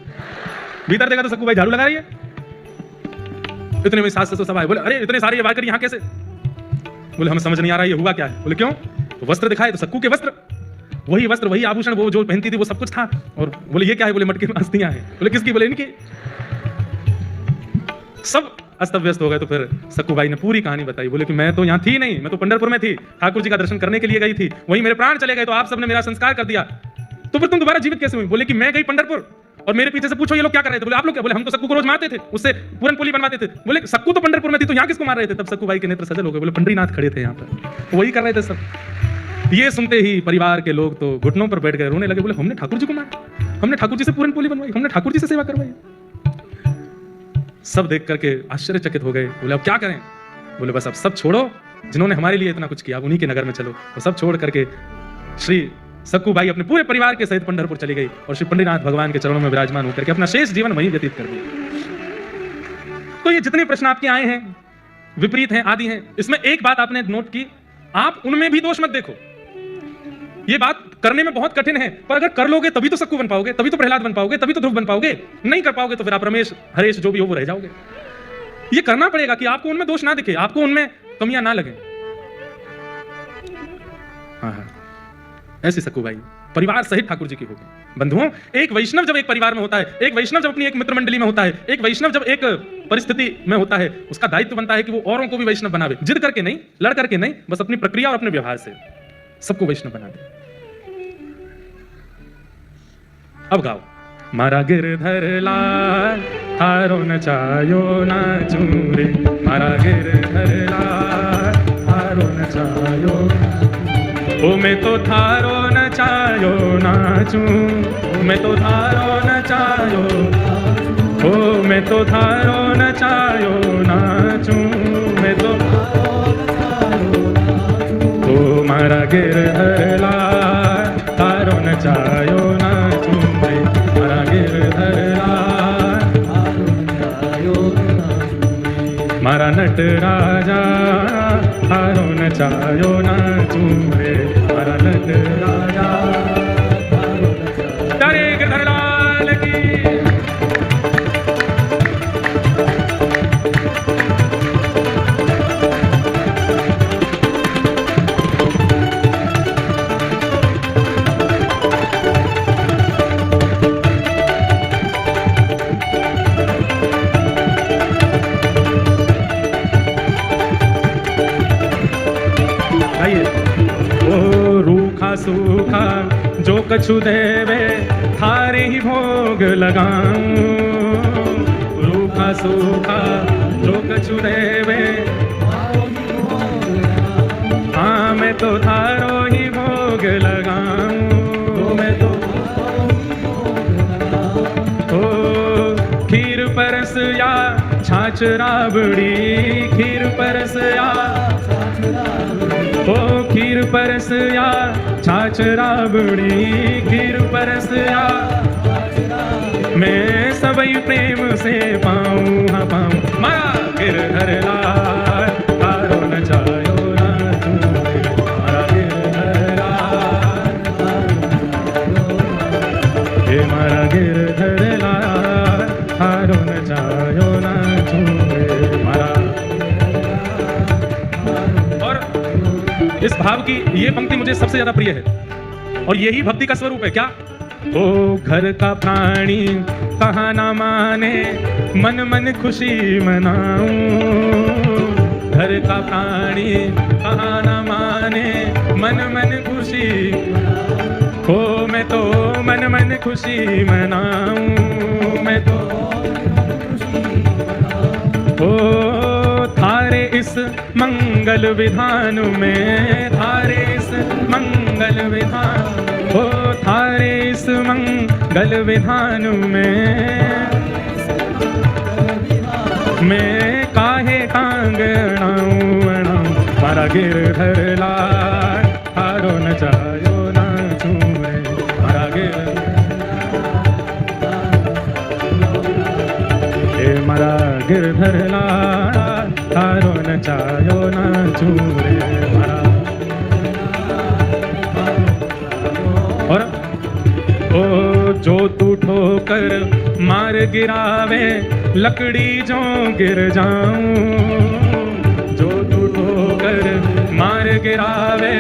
भीतर देखा तो सक्कूबाई झाड़ू लगा रही है। इतने में सास ससुर सब आए, बोले अरे इतने सारे ये वारकरी यहाँ कैसे? बोले हमें समझ नहीं आ रहा ये हुआ क्या है। बोले क्यों? वस्त्र दिखाए तो सक्कू के वस्त्र, वही वस्त्र, वही आभूषण, वो जो पहनती थी वो सब कुछ था। और बोले ये क्या है? बोले मटके में अस्थियां हैं। बोले किसकी? बोले इनकी। सब अस्त व्यस्त हो गए। तो फिर सक्कू बाई ने पूरी कहानी बताई। बोले कि मैं तो यहाँ थी नहीं, मैं तो पंढरपुर में थी, ठाकुर जी का दर्शन करने के लिए गई थी, वहीं मेरे प्राण चले गए, तो आप सबने मेरा संस्कार कर दिया, तो फिर तुम दोबारा जीवित कैसे हुई? बोले कि मैं गई पंढरपुर और मेरे पीछे से पूछो ये लोग क्या कर रहे थे? बोले आप लोग क्या? बोले हम तो सक्कू को रोज मारते थे, उससे पूरन पोली बनवाते थे। बोले सक्कू तो पंढरपुर में थी, तो यहाँ किसको मार रहे थे? तब सक्कू बाई के नेत्र सजल हो गए। बोले पंडरीनाथ खड़े थे यहाँ पर, वही कर रहे थे सब। ये सुनते ही परिवार के लोग तो घुटनों पर बैठ गए, रोने लगे। बोले हमने ठाकुर जी को मारा, हमने ठाकुर जी से पूरन पोली बनवाई, हमने ठाकुर जी से सेवा करवाई। सब देख करके आश्चर्यचकित हो गए। बोले अब क्या करें? बोले बस अब सब छोड़ो, जिन्होंने हमारे लिए इतना कुछ किया उन्हीं के नगर में चलो। और सब छोड़ करके श्री सक्कू बाई अपने पूरे परिवार के सहित पंढरपुर चली गई और श्री पंडरीनाथ भगवान के चरणों में विराजमान होकर के अपना शेष जीवन वहीं व्यतीत कर दिया। तो ये जितने प्रश्न आपके आए हैं, विपरीत हैं, आदि हैं, इसमें एक बात आपने नोट की, आप उनमें भी दोष मत देखो। ये बात करने में बहुत कठिन है, पर अगर कर लोगे तभी तो सक्कू बन पाओगे, तभी तो प्रहलाद बन पाओगे, तभी तो ध्रुव बन पाओगे। नहीं कर पाओगे तो फिर आप रमेश, हरेश जो भी हो वो रह जाओगे। ये करना पड़ेगा कि आपको उनमें दोष ना दिखे, आपको उनमें कमियां ना लगे। हाँ, ऐसी सक्कू बाई परिवार सहित ठाकुर जी की होगी। बंधुओं, एक वैष्णव जब एक परिवार में होता है, एक वैष्णव जब अपनी एक मित्र मंडली में होता है, एक वैष्णव जब एक परिस्थिति में होता है, उसका दायित्व बनता है कि वो औरों को भी वैष्णव बनावे। जिद करके नहीं, लड़ करके नहीं, बस अपनी प्रक्रिया और अपने व्यवहार से सबको वैष्णव बना दे। अब गाओ। मारा गिरधर लाल थारो नचायो नाचू रे, मारा गिरधर लाल थारो नचायो, ओ मैं तो थारो नचायो नाचू, मैं तो थारो नचायो, ओ मैं तो थारो नचायो नाचू, मैं तो ओ मारा गिरधर लाल थारो नचायो नाचू रे, मारा गिरधर लाल थारो नचायो, मारा नट राजा थारो नचायो नाचू रे, मारा नट राजा थारो नचायो। तारे गिरधर लाल की। सूखा जो कछु देवे थारे ही भोग लगाऊं, रूखा सूखा जो कछु देवे, हाँ मैं तो थारो ही भोग लगाऊं, मैं तो ओ खीर परस या छाछ राबड़ी, खीर परस या ओ खीर परस या छाछ राबड़ी, खीर परस या मैं सबई प्रेम से पाऊं, हाँ पाऊं। मारा गिरधर लाल थारो नचायो नाचू रे, मारा गिरधर लाल हे मारा गिरधर लाल थारो नचायो नाचू रे, मारा। इस भाव की ये पंक्ति मुझे सबसे ज्यादा प्रिय है और यही भक्ति का स्वरूप है। क्या? ओ घर का प्राणी कहाँ ना माने, मन मन खुशी मनाऊं, घर का प्राणी कहाँ ना माने, मन मन खुशी, ओ मैं तो मन मन खुशी मनाऊं, मैं तो ओ थारे इस मंगल विधान में, थारे इस मंगल विधान, ओ थारे इस मंगल विधान में मैं काहे टांग अड़ाऊं, मारा गिरधर लाल थारो नचायो नाचू रे, मारा मारा गिरधर लाल थारो नचायो नाचू रे, मारा। और ओ जो तू ठोकर मार गिरावे लकड़ी जो गिर जाऊं, जो तू ठोकर मार गिरावे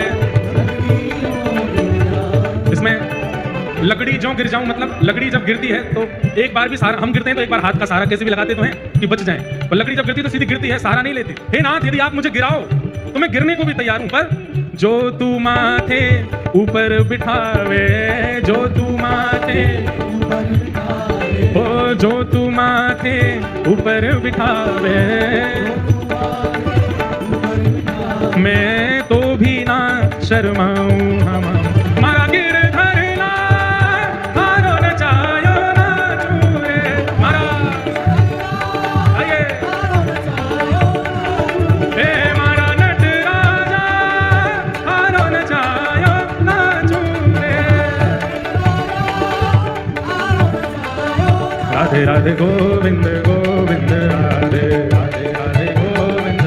लकड़ी जो गिर जाऊं, मतलब लकड़ी जब गिरती है तो एक बार भी सहारा, हम गिरते हैं तो एक बार हाथ का सहारा कैसे भी लगाते तो हैं कि बच जाएं, पर लकड़ी जब गिरती है तो सीधी गिरती है, सहारा नहीं लेते। हे नाथ, यदि आप मुझे गिराओ तो मैं गिरने को भी तैयार हूं, पर जो तू माथे ऊपर बिठावे, जो तू माथे ओ जो तू माथे ऊपर बिठावे, मैं तो भी ना शर्माऊं। हम मारा गिरधरला हारो नचायो ना चूरे, मारा आइए हे मारा नटराजा हारो नचायो ना चूरे। राधे राधे गोविंद गोविंद राधे राधे राधे गोविंद,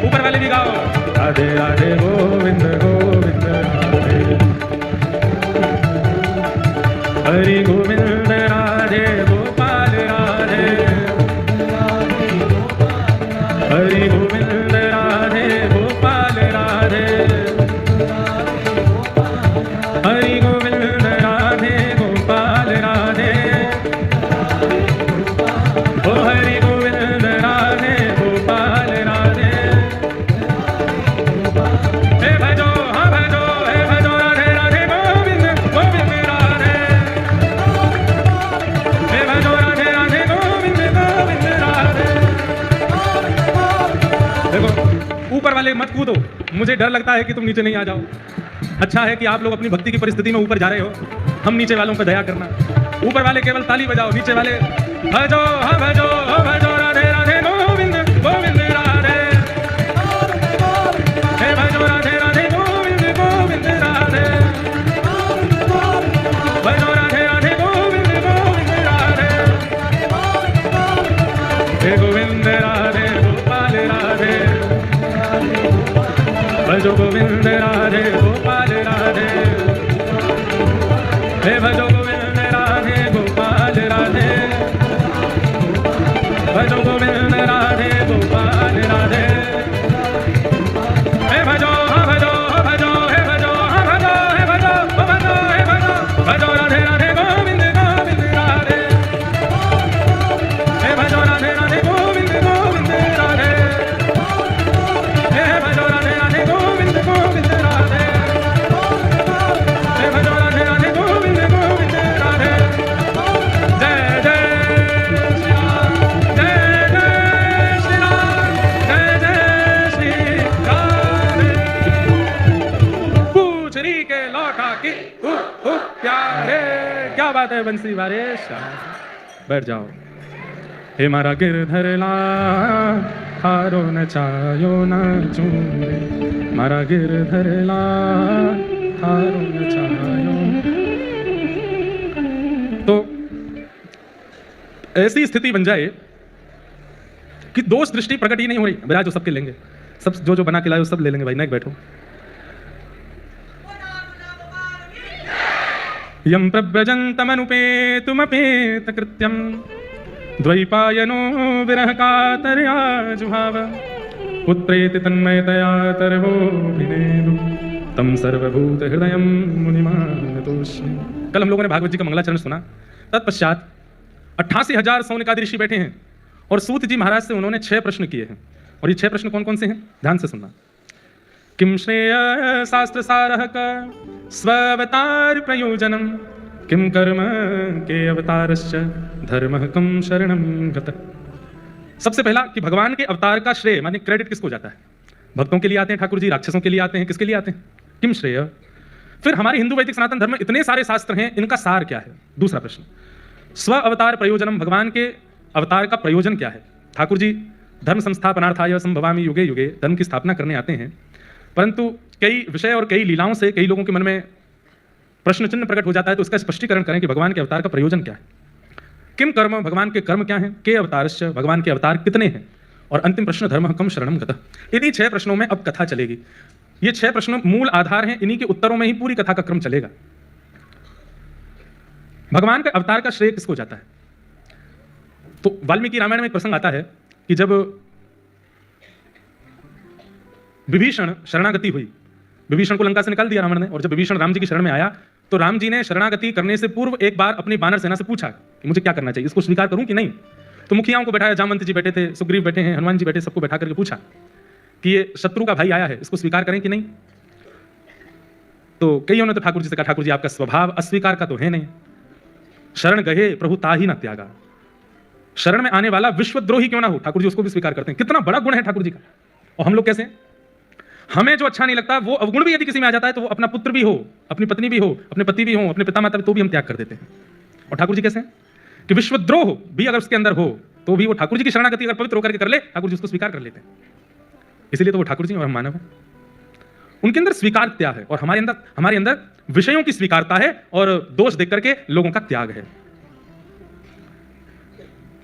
ऊपर वाले भी गाओ राधे राधे गोविंद गोविंद राधे, हरि गोविंद राधे गोपाल राधे, हरि गोविंद राधे गोपाल राधे, हरि गोविंद राधे गोपाल राधे, ओ हरि गोविंद राधे गोपाल राधे। हे भजो हाँ भजो, हे भजो राधे राधे गोविंद गोविंद राधे, हे भजो राधे राधे गोविंद गोविंद राधे। देखो ऊपर वाले मत कूदो, मुझे डर लगता है कि तुम नीचे नहीं आ जाओ। अच्छा है कि आप लोग अपनी भक्ति की परिस्थिति में ऊपर जा रहे हो, हम नीचे वालों पर दया करना। ऊपर वाले केवल ताली बजाओ, नीचे वाले भजो हाँ भजो, हाँ भजो राधे राधे गोविंद गोविंद राधे, हे भजो राधे राधे गोविंद गोविंद राधे, भजो राधे राधे गोविंद गोविंद राधे, हे गोविंद राधे गोपाल राधे, भजो गोविंद राधे गोपाल राधे, हे भजो गोविंद राधे गोपाल राधे, भजो गोविंद राधे गोपाल राधे, हे भजो हाँ भजो, भजो हे भजो हाँ भजो, हे भजो भजो हे भजो, भजो राधे राधे गोविंद गोविंद राधे, हे भजो राधे राधे गोविंद गोविंद राधे, हे भजो राधे राधे गोविंद गोविंद राधे, हे भजो राधे राधे गोविंद गोविंद राधे। जय जय श्री राम, जय जय श्री राम, जय जय श्री राधे। पूछरी के लौटा की प्यारे, क्या बात है बंसी वारे, बैठ जाओ। हे मारा गिरधरला हारो नचायो ना चूरे, मारा गिरधरला हारो नचायो। तो ऐसी स्थिति बन जाए कि दोष दृष्टि प्रकट ही नहीं हो रही। बिराज जो सबके लेंगे, सब जो जो बना के लाए वो सब ले लेंगे भाई, नाइक बैठो। यम प्रव्रजन्तमनुपेतुमपेत कृत्यम, द्वैपायनो विरह कातर्या जुहाव, पुत्रेति तन्मयतया तरवोऽभिनेदु, तम सर्वभूत हृदयं मुनिमानतोऽस्मि। कल हम लोगों ने भागवत जी का मंगलाचरण सुना, तत्पश्चात 88,000 सौनकादि ऋषि बैठे हैं और सूत जी महाराज से उन्होंने 6 प्रश्न किए हैं। और ये 6 प्रश्न कौन कौन से हैं, ध्यान से सुनना। किम श्रेय शास्त्र सारः का स्वावतार प्रयोजनम, किम कर्म के अवतारश्च धर्मः कम शरणं गतः। सबसे पहला कि भगवान के अवतार का श्रेय माने क्रेडिट किसको जाता है? भक्तों के लिए आते हैं ठाकुर जी, राक्षसों के लिए आते हैं, किसके लिए आते हैं? किम श्रेय। फिर हमारे हिंदू वैदिक सनातन धर्म में इतने सारे शास्त्र हैं, इनका सार क्या है? दूसरा प्रश्न। स्व अवतार प्रयोजनम, भगवान के अवतार का प्रयोजन क्या है? ठाकुर जी धर्म संस्थापनार्थाय संभवामि युगे युगे, धर्म की स्थापना करने आते हैं, परंतु कई विषय और कई लीलाओं से कई लोगों के मन में प्रश्न चिन्ह प्रकट हो जाता है। तो इसका स्पष्टीकरण करें कि भगवान के अवतार का प्रयोजन क्या है। किम कर्म, भगवान के कर्म क्या हैं? के अवतारश्च, भगवान के अवतार कितने हैं? और अंतिम प्रश्न, धर्म कम शरणम गतः। इन्हीं 6 प्रश्नों में अब कथा चलेगी। ये 6 प्रश्न मूल आधार हैं, इन्हीं के उत्तरों में ही पूरी कथा का क्रम चलेगा। भगवान के अवतार का श्रेय किसको जाता है? तो वाल्मीकि रामायण में एक प्रसंग आता है कि जब विभीषण शरणागति हुई, विभीषण को लंका से निकाल दिया रावण ने, और जब विभीषण राम जी की शरण में आया तो राम जी ने शरणागति करने से पूर्व एक बार अपनी वानर सेना से पूछा कि मुझे क्या करना चाहिए, इसको स्वीकार करूं कि नहीं। तो मुखियाओं को बैठाया, जामवंत जी बैठे थे, सुग्रीव बैठे हैं, हनुमान जी बैठे, सबको बैठा करके पूछा कि ये शत्रु का भाई आया है, इसको स्वीकार करें कि नहीं। तो कईयों ने तो ठाकुर जी से कहा, ठाकुर जी आपका स्वभाव अस्वीकार का तो है नहीं, शरण गहे प्रभु ताही न त्यागा, शरण में आने वाला विश्वद्रोही क्यों ना हो, ठाकुर जी उसको भी स्वीकार करते हैं। कितना बड़ा गुण है ठाकुर जी का। और हम लोग कैसे हैं? हमें जो अच्छा नहीं लगता वो अवगुण भी यदि किसी में आ जाता है तो वो अपना पुत्र भी हो, अपनी पत्नी भी हो, अपने पति भी हो, अपने पिता माता भी, तो भी हम त्याग कर देते हैं। और ठाकुर जी कैसे हैं कि विश्वद्रोह भी अगर उसके अंदर हो तो भी वो ठाकुर जी की शरणागति अगर पवित्र होकर के कर ले, ठाकुर जी उसको स्वीकार कर लेते हैं। इसलिए तो वो ठाकुर जी और हम मानव हैं। उनके अंदर स्वीकार त्याग है और हमारे अंदर विषयों की स्वीकारता है और दोष देख करके लोगों का त्याग है।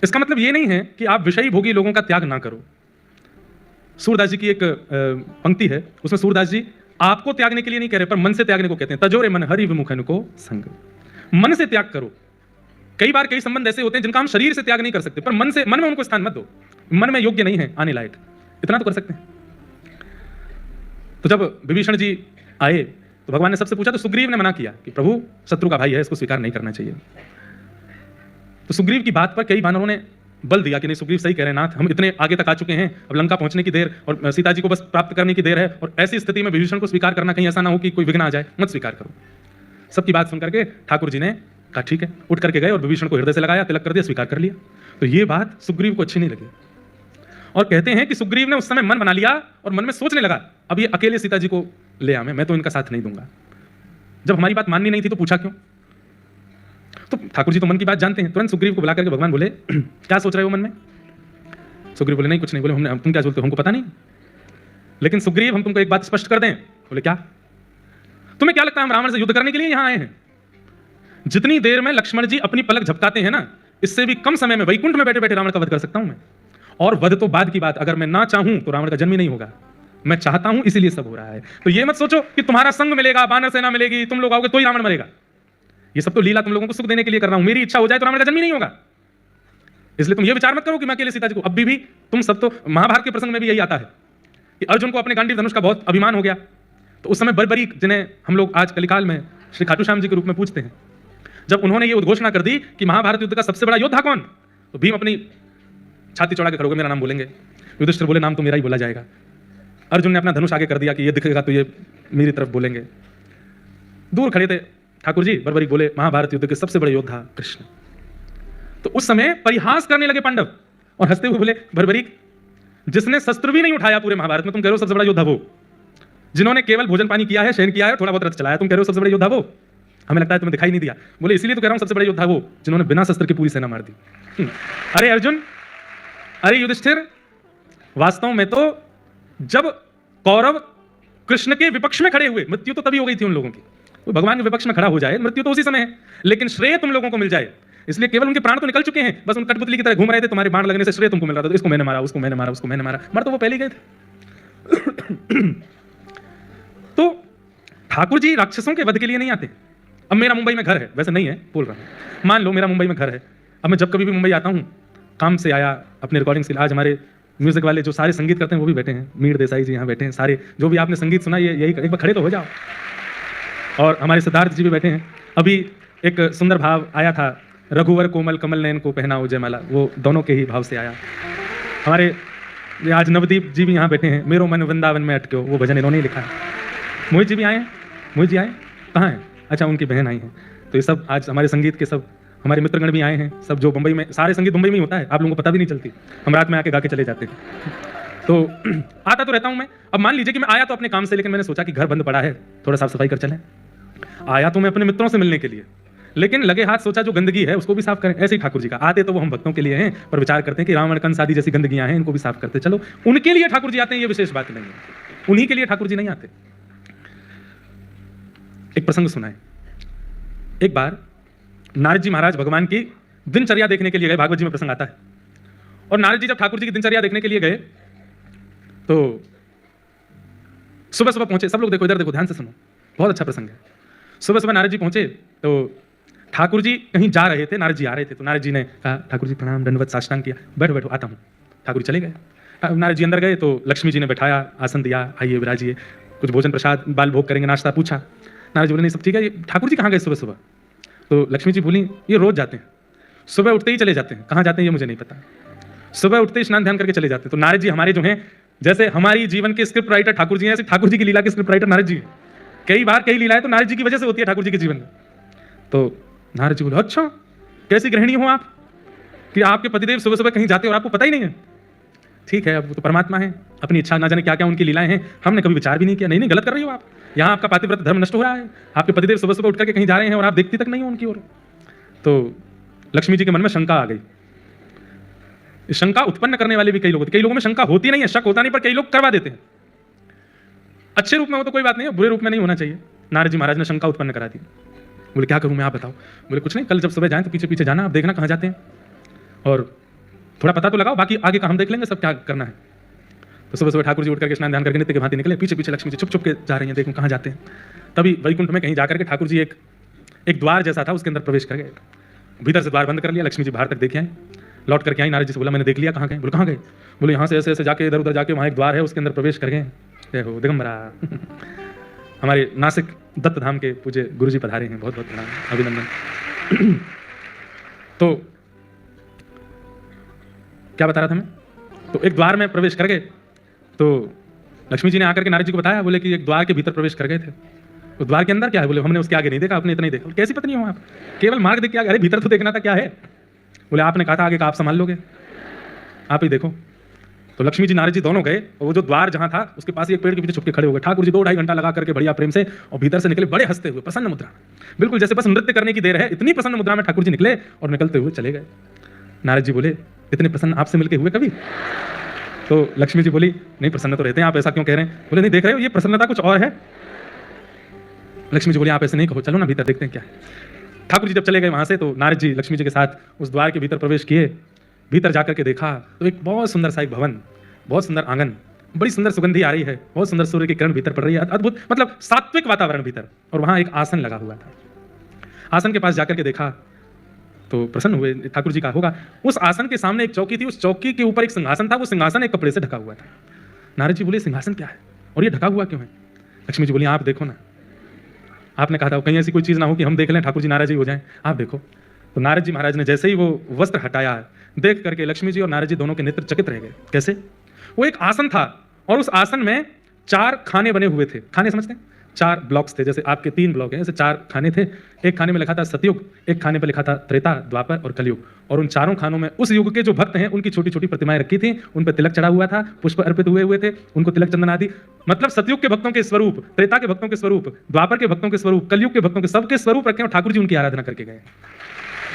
इसका मतलब ये नहीं है कि आप विषयी भोगी लोगों का त्याग ना करो। सूरदास जी की एक पंक्ति है, उसमें सूरदास जी आपको त्यागने के लिए नहीं कह रहे, पर मन से त्यागने को कहते हैं। तजोरे मन हरि विमुखन को संग, मन से त्याग करो। कई बार कई संबंध ऐसे होते हैं जिनका हम शरीर से त्याग नहीं कर सकते, पर मन में उनको स्थान मत दो, मन में योग्य नहीं है आने लायक, इतना तो कर सकते हैं। तो जब विभीषण जी आए तो भगवान ने सबसे पूछा, तो सुग्रीव ने मना किया कि प्रभु शत्रु का भाई है, इसको स्वीकार नहीं करना चाहिए। तो सुग्रीव की बात पर कई वानरों ने बल दिया कि नहीं, सुग्रीव सही कह रहे हैं नाथ, हम इतने आगे तक आ चुके हैं, अब लंका पहुंचने की देर और सीता जी को बस प्राप्त करने की देर है, और ऐसी स्थिति में विभीषण को स्वीकार करना कहीं ऐसा ना हो कि कोई विघ्न आ जाए, मत स्वीकार करो। सबकी बात सुनकर के ठाकुर जी ने कहा ठीक है, उठ करके गए और विभीषण को हृदय से लगाया, तिलक कर दिया, स्वीकार कर लिया। तो ये बात सुग्रीव को अच्छी नहीं लगी और कहते हैं कि सुग्रीव ने उस समय मन बना लिया और मन में सोचने लगा, अब ये अकेले सीता जी को ले आवे, मैं तो इनका साथ नहीं दूंगा। जब हमारी बात माननी नहीं थी तो पूछा क्यों? तो ठाकुर जी तो मन की बात जानते हैं। तुरंत सुग्रीव को बुला करके भगवान बोले, क्या सोच रहे हो मन में? सुग्रीव बोले नहीं कुछ नहीं। बोले हमने, तुम क्या सोचते हो, हमको पता नहीं। लेकिन सुग्रीव हम तुमको एक बात स्पष्ट कर दें। बोले क्या? तुम्हें क्या लगता है हम रावण से युद्ध करने के लिए यहां आए हैं? जितनी देर में लक्ष्मण जी अपनी पलक झपकाते हैं ना, इससे भी कम समय में वैकुंठ में बैठे बैठे रावण का वध कर सकता हूं मैं। और वध तो बाद की बात, अगर मैं ना चाहूं तो रावण का जन्म ही नहीं होगा। मैं चाहता हूं इसीलिए सब हो रहा है। तो ये मत सोचो कि तुम्हारा संग मिलेगा, वानर सेना मिलेगी, तुम लोग आओगे तो ही रावण मरेगा। ये सब तो लीला तुम लोगों को सुख देने के लिए कर रहा हूं। मेरी इच्छा हो जाए तो रावण का जन्म ही नहीं होगा। इसलिए तुम ये विचार मत करो कि मैं अकेले सीता जी को, अब भी तुम सब तो महाभारत के प्रसंग में भी यही आता है कि अर्जुन को अपने गांडीव धनुष का बहुत अभिमान हो गया। तो उस समय बर्बरी, जिन्हें हम लोग आज कलिकाल में श्री खाटू श्याम जी के रूप में पूछते हैं, जब उन्होंने ये उद्घोषणा कर दी कि महाभारत युद्ध का सबसे बड़ा योद्धा कौन, तो भीम अपनी छाती चौड़ा के खड़े हो गए, मेरा नाम बोलेंगे। युधिष्ठिर बोले नाम तो मेरा ही बोला जाएगा। अर्जुन ने अपना धनुष आगे कर दिया कि ये दिखेगा तो ये मेरी तरफ बोलेंगे। दूर खड़े थे ठाकुर जी, बर्बरी बोले महाभारत युद्ध के सबसे बड़े योद्धा कृष्ण। तो उस समय परिहास करने लगे पांडव और हंसते हुए बोले, बर्बरी जिसने शस्त्र भी नहीं उठाया पूरे महाभारत में, तुम कह रहे हो सबसे बड़ा योद्धा वो? जिन्होंने केवल भोजन पानी किया है, शयन किया है, थोड़ा बहुत रथ चलाया, तुम कह रहे हो सबसे बड़े योद्धा वो? हमें लगता है तुम्हें दिखाई नहीं दिया। बोले इसीलिए तो कह रहा हूं सबसे बड़े योद्धा वो जिन्होंने बिना शस्त्र की पूरी सेना मार दी। अरे अर्जुन, अरे युधिष्ठिर, वास्तव में तो जब कौरव कृष्ण के विपक्ष में खड़े हुए, मृत्यु तो तभी हो गई थी उन लोगों की। तो भगवान के विपक्ष में खड़ा हो जाए, मृत्यु तो उसी समय है, लेकिन श्रेय तुम लोगों को मिल जाए। इसलिए केवल उनके प्राण तो निकल चुके हैं, बस उन कठपुतली की तरह घूम रहे थे, तुम्हारे बाण लगने से श्रेय तुमको मिल रहा था। तो इसको मैंने मारा, उसको मैंने मारा, उसको मैंने मारा, मर तो वो पहले गए थे। तो ठाकुर जी राक्षसों के वध के लिए नहीं आते। अब मेरा मुंबई में घर है, वैसे नहीं है, बोल रहा हूं, मान लो मेरा मुंबई में घर है। अब मैं जब कभी भी मुंबई आता हूं, काम से आया अपने रिकॉर्डिंग के लिए, आज हमारे म्यूजिक वाले जो सारे संगीत करते हैं वो भी बैठे हैं, मीर देसाई जी यहाँ बैठे हैं, सारे जो भी आपने संगीत सुना, ये यही एक बार खड़े तो हो जाओ। और हमारे सिद्धार्थ जी भी बैठे हैं। अभी एक सुंदर भाव आया था, रघुवर कोमल कमल नयन को पहनाओ जयमाला, वो दोनों के ही भाव से आया। हमारे आज नवदीप जी भी यहाँ बैठे हैं, मेरो मन वृंदावन में अटक्यो, वो भजन इन्होंने ही लिखा है। मोहित जी भी आए हैं। मोहित जी आए कहाँ हैं? अच्छा, उनकी बहन आई हैं। तो ये सब आज हमारे संगीत के सब हमारे मित्रगण भी आए हैं, सब जो मुंबई में, सारे संगीत मुंबई में ही होता है, आप लोगों को पता भी नहीं चलती, हम रात में आके गा के चले जाते हैं। तो आता तो रहता हूं मैं। अब मान लीजिए कि मैं आया तो अपने काम से, लेकिन मैंने सोचा कि घर बंद पड़ा है, थोड़ा साफ सफाई कर चलें। आया तो मैं अपने मित्रों से मिलने के लिए, लेकिन लगे हाथ सोचा जो गंदगी है उसको भी साफ करें। ऐसे ही ठाकुर जी का, आते तो वो हम भक्तों के लिए हैं, पर विचार करते हैं कि रावण कंस आदि जैसी गंदगियां हैं, इनको भी साफ करते चलो। उनके लिए ठाकुर जी आते हैं, ये विशेष बात नहीं है, उन्हीं के लिए ठाकुर जी नहीं आते। एक प्रसंग सुना है। एक बार नारद जी महाराज भगवान की दिनचर्या देखने के लिए गए, भागवत जी में प्रसंग आता है। और नारद जी जब ठाकुर जी की दिनचर्या देखने के लिए गए तो सुबह सुबह पहुंचे। सब लोग देखो, इधर देखो, ध्यान से सुनो, बहुत अच्छा प्रसंग है। सुबह सुबह नारद जी पहुंचे तो ठाकुर जी कहीं जा रहे थे, नारद जी आ रहे थे। तो नारद जी ने कहा, ठाकुर जी प्रणाम, दंडवत साष्टांग किया, बैठो बैठो, आता हूँ। ठाकुर जी चले गए। नारद जी अंदर गए तो लक्ष्मी जी ने बैठाया, आसन दिया, आइए विराजिए, कुछ भोजन प्रसाद बाल भोग करेंगे, नाश्ता पूछा। नारद जी बोले नहीं सब ठीक है, ये ठाकुर जी कहाँ गए सुबह सुबह? तो लक्ष्मी जी बोली ये रोज जाते हैं, सुबह उठते ही चले जाते हैं, कहाँ जाते हैं ये मुझे नहीं पता, सुबह उठते ही स्नान ध्यान करके चले जाते हैं। तो नारद जी हमारे जो हैं, जैसे हमारी जीवन के स्क्रिप्ट राइटर ठाकुर जी हैं, ऐसे ठाकुर जी की लीला के स्क्रिप्ट राइटर नारद जी हैं। कई बार कई लीलाएं तो नारद जी की वजह से होती है ठाकुर जी के जीवन में। तो नारद जी बोले अच्छा कैसी गृहिणी हो आप कि आपके पतिदेव सुबह सुबह कहीं जाते और आपको पता ही नहीं है? ठीक है, अब वो तो परमात्मा है, अपनी इच्छा ना जाने क्या क्या उनकी लीलाएं हैं, हमने कभी विचार भी नहीं किया। नहीं नहीं गलत कर रही हो आप, यहाँ आपका पातिव्रत धर्म नष्ट हो रहा है, आपके पतिदेव सुबह सुबह उठ करके कहीं जा रहे हैं और आप देखती तक नहीं हो उनकी ओर। तो लक्ष्मी जी के मन में शंका आ गई। शंका उत्पन्न करने वाले भी कई लोग होते, कई लोगों में शंका होती नहीं है, शक होता नहीं, पर कई लोग करवा देते हैं। अच्छे रूप में हो तो कोई बात नहीं है, बुरे रूप में नहीं होना चाहिए। नारद जी महाराज ने शंका उत्पन्न करा दी। बोले क्या करूं मैं, आप बताओ। बोले कुछ नहीं, कल जब सुबह जाएं तो पीछे पीछे जाना, आप देखना कहाँ जाते हैं और थोड़ा पता तो लगाओ, बाकी आगे का हम देख लेंगे, सब क्या करना है। तो सुबह सुबह ठाकुर जी उठ करके स्नान ध्यान करके नित्य के भांति निकले, पीछे पीछे लक्ष्मी जी छुप छुप के जा रही हैं, देखूं कहाँ जाते हैं। तभी वैकुंठ में कहीं जाकर के ठाकुर जी एक द्वार जैसा था उसके अंदर प्रवेश कर गए, भीतर से द्वार बंद कर लिया। लक्ष्मी जी बाहर तक देखे आए, लौट करके आई, नारद जी से बोला मैंने देख लिया, कहाँ गए? बोले कहाँ गए? बोले यहाँ से ऐसे ऐसे जाके इधर उधर जाके वहाँ एक द्वार है, उसके अंदर प्रवेश कर गए। देखो दिगंबरा हमारे नासिक दत्त धाम के पूज्य गुरु जी पधारे हैं, बहुत बहुत प्रणाम, अभिनंदन। तो क्या बता रहा था मैं? तो एक द्वार में प्रवेश कर गए, तो लक्ष्मी जी ने आकर के नारद जी को बताया, बोले कि एक द्वार के भीतर प्रवेश कर गए थे। तो द्वार के अंदर क्या है? बोले हमने उसके आगे नहीं देखा, आपने इतना ही देखा। कैसी पत्नी हो आप, केवल मार्ग देख के आगे? अरे भीतर तो देखना था, क्या है? बोले आपने कहा था आगे का आप संभाल लोगे, आप ही देखो। तो लक्ष्मी जी नारद जी दोनों गए और वो जो द्वार जहां था उसके पास एक पेड़ के पीछे छुप के खड़े हो गए। ठाकुर जी 2-2.5 घंटा लगा करके बढ़िया प्रेम से और भीतर से निकले बड़े हंसते हुए, प्रसन्न मुद्रा, बिल्कुल जैसे बस नृत्य करने की देर है, इतनी प्रसन्न मुद्रा में ठाकुर जी निकले और निकलते हुए चले गए। नारद जी बोले इतने प्रसन्न आपसे मिलके हुए कभी? तो लक्ष्मी जी बोली नहीं प्रसन्न तो रहते हैं, आप ऐसा क्यों कह रहे हैं? बोले नहीं देख रहे हो ये प्रसन्नता कुछ और है। लक्ष्मी जी बोली आप ऐसे नहीं कहो, चलो ना भीतर देखते हैं क्या है। ठाकुर जी जब चले गए वहां से, तो नारद जी लक्ष्मी जी के साथ उस द्वार के भीतर प्रवेश किए। भीतर जाकर के देखा तो एक बहुत सुंदर सा एक भवन, बहुत सुंदर आंगन, बड़ी सुंदर सुगंधी आ रही है, बहुत सुंदर सूर्य की किरण भीतर पड़ रही है, अद्भुत मतलब सात्विक वातावरण भीतर। और वहां एक आसन लगा हुआ था। आसन के पास जाकर के देखा तो प्रसन्न हुए, ठाकुर जी का होगा। उस आसन के सामने एक चौकी थी, उस चौकी के ऊपर एक सिंहासन था, वो सिंहासन एक कपड़े से ढका हुआ था। नारद जी बोले सिंहासन क्या है और ये ढका हुआ क्यों है? लक्ष्मी जी बोली आप देखो ना, आपने कहा था कहीं ऐसी कोई चीज ना हो कि हम देख लें ठाकुर जी नाराज ही हो जाएं, आप देखो। तो नारद जी महाराज ने जैसे ही वो वस्त्र हटाया, देख करके लक्ष्मी जी और नारद जी दोनों के नेत्र चकित रह गए। कैसे? वो एक आसन था और उस आसन में 4 खाने बने हुए थे। खाने समझते हैं? 4 ब्लॉक्स थे, जैसे आपके 3 ब्लॉक हैं, ऐसे 4 खाने थे। एक खाने में लिखा था सतयुग, एक खाने पर लिखा था त्रेता, द्वापर और कलयुग। और उन चारों खानों में उस युग के जो भक्त हैं उनकी छोटी छोटी प्रतिमाएं रखी थी, उन पर तिलक चढ़ा हुआ था, पुष्प अर्पित हुए थे, उनको तिलक चंदन आदि, मतलब सतयुग के भक्तों के स्वरूप, त्रेता के भक्तों के स्वरूप, द्वापर के भक्तों के स्वरूप, कलयुग के भक्तों के सबके स्वरूप रखे और ठाकुर जी उनकी आराधना करके गए।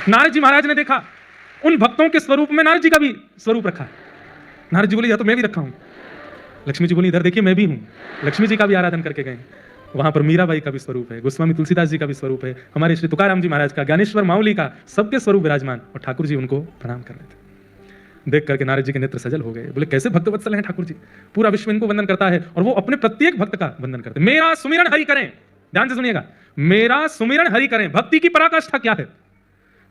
नारद जी महाराज ने देखा उन भक्तों के स्वरूप में नारद जी का भी स्वरूप रखा है। नारद जी बोले यह तो मैं भी रखा हूं। लक्ष्मी जी बोली इधर देखिए मैं भी हूं। लक्ष्मी जी का भी आराधन करके गए। वहां पर मीराबाई का भी स्वरूप है, गोस्वामी तुलसीदास जी का भी स्वरूप है, हमारे श्री तुकाराम जी महाराज का, ज्ञानेश्वर माउली का, सबके स्वरूप विराजमान। और ठाकुर जी उनको प्रणाम कर रहे थे। देख करके नारद जी के नेत्र सजल हो गए। बोले कैसे भक्त वत्सल हैं ठाकुर जी, पूरा विश्व इनको वंदन करता है और वो अपने प्रत्येक भक्त का वंदन करते हैं। मेरा सुमिरन हरि करें, ध्यान से सुनिएगा, मेरा सुमिरन हरि करें। भक्ति की पराकाष्ठा क्या है?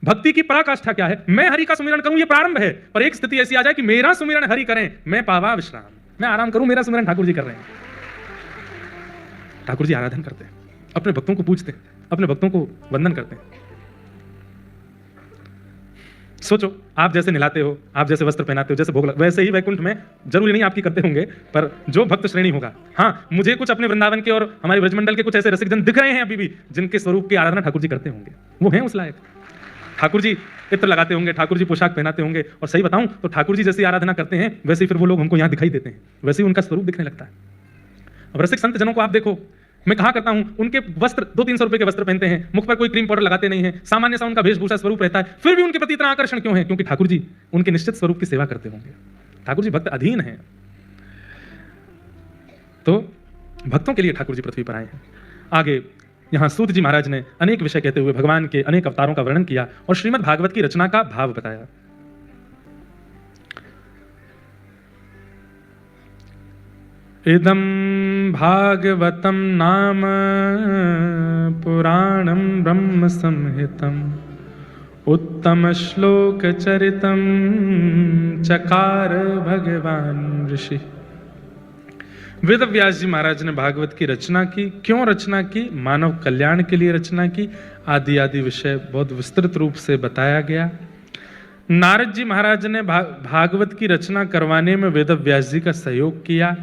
भक्ति की पराकाष्ठा क्या है? मैं हरि का सुमिरन करूं ये प्रारंभ है, पर एक स्थिति ऐसी आ जाए कि मेरा सुमिरन हरि करें, मैं पावा विश्राम, मैं आराम करूं, मेरा सुमिरन ठाकुर जी कर रहे हैं। ठाकुर जी आराधन करते हैं, अपने भक्तों को पूजते हैं, अपने भक्तों को वंदन करते हैं। सोचो आप जैसे नहलाते हो, आप जैसे वस्त्र पहनाते हो, जैसे भोग वैसे ही वैकुंठ में, जरूरी नहीं आपकी करते होंगे, पर जो भक्त श्रेणी होगा। हाँ, मुझे कुछ अपने वृंदावन के और हमारे ब्रजमंडल के कुछ ऐसे रसिक जन दिख रहे हैं अभी भी, जिनके स्वरूप की आराधना ठाकुर जी करते होंगे, वो हैं उस लायक। ठाकुर जी इत्र लगाते होंगे, ठाकुर जी पोशाक पहनाते होंगे, और सही बताऊं तो ठाकुर जी जैसी आराधना करते हैं वैसे ही फिर वो लोग हमको यहाँ दिखाई देते हैं, वैसे ही उनका स्वरूप दिखने लगता है। अब रसिक संत जनों को आप देखो, मैं कहा करता हूं, उनके वस्त्र 200-300 रुपए के वस्त्र पहनते हैं, मुख पर कोई क्रीम पाउडर लगाते नहीं है, सामान्य सा उनका वेशभूषा स्वरूप रहता है, फिर भी उनके प्रति इतना आकर्षण क्यों है? क्योंकि ठाकुर जी उनके निश्चित स्वरूप की सेवा करते होंगे। ठाकुर जी भक्त अधीन है, तो भक्तों के लिए ठाकुर जी पृथ्वी पर आए हैं। आगे यहाँ सूत जी महाराज ने अनेक विषय कहते हुए भगवान के अनेक अवतारों का वर्णन किया और श्रीमद् भागवत की रचना का भाव बताया। इदं भागवतं नाम पुराणं ब्रह्म संहितं उत्तम श्लोक चरितं चकार भगवान ऋषि। वेद व्यास जी महाराज ने भागवत की रचना की। क्यों रचना की? मानव कल्याण के लिए रचना की। आदि आदि विषय बहुत विस्तृत रूप से बताया गया। नारद जी महाराज ने भागवत की रचना करवाने में वेद व्यास जी का सहयोग किया।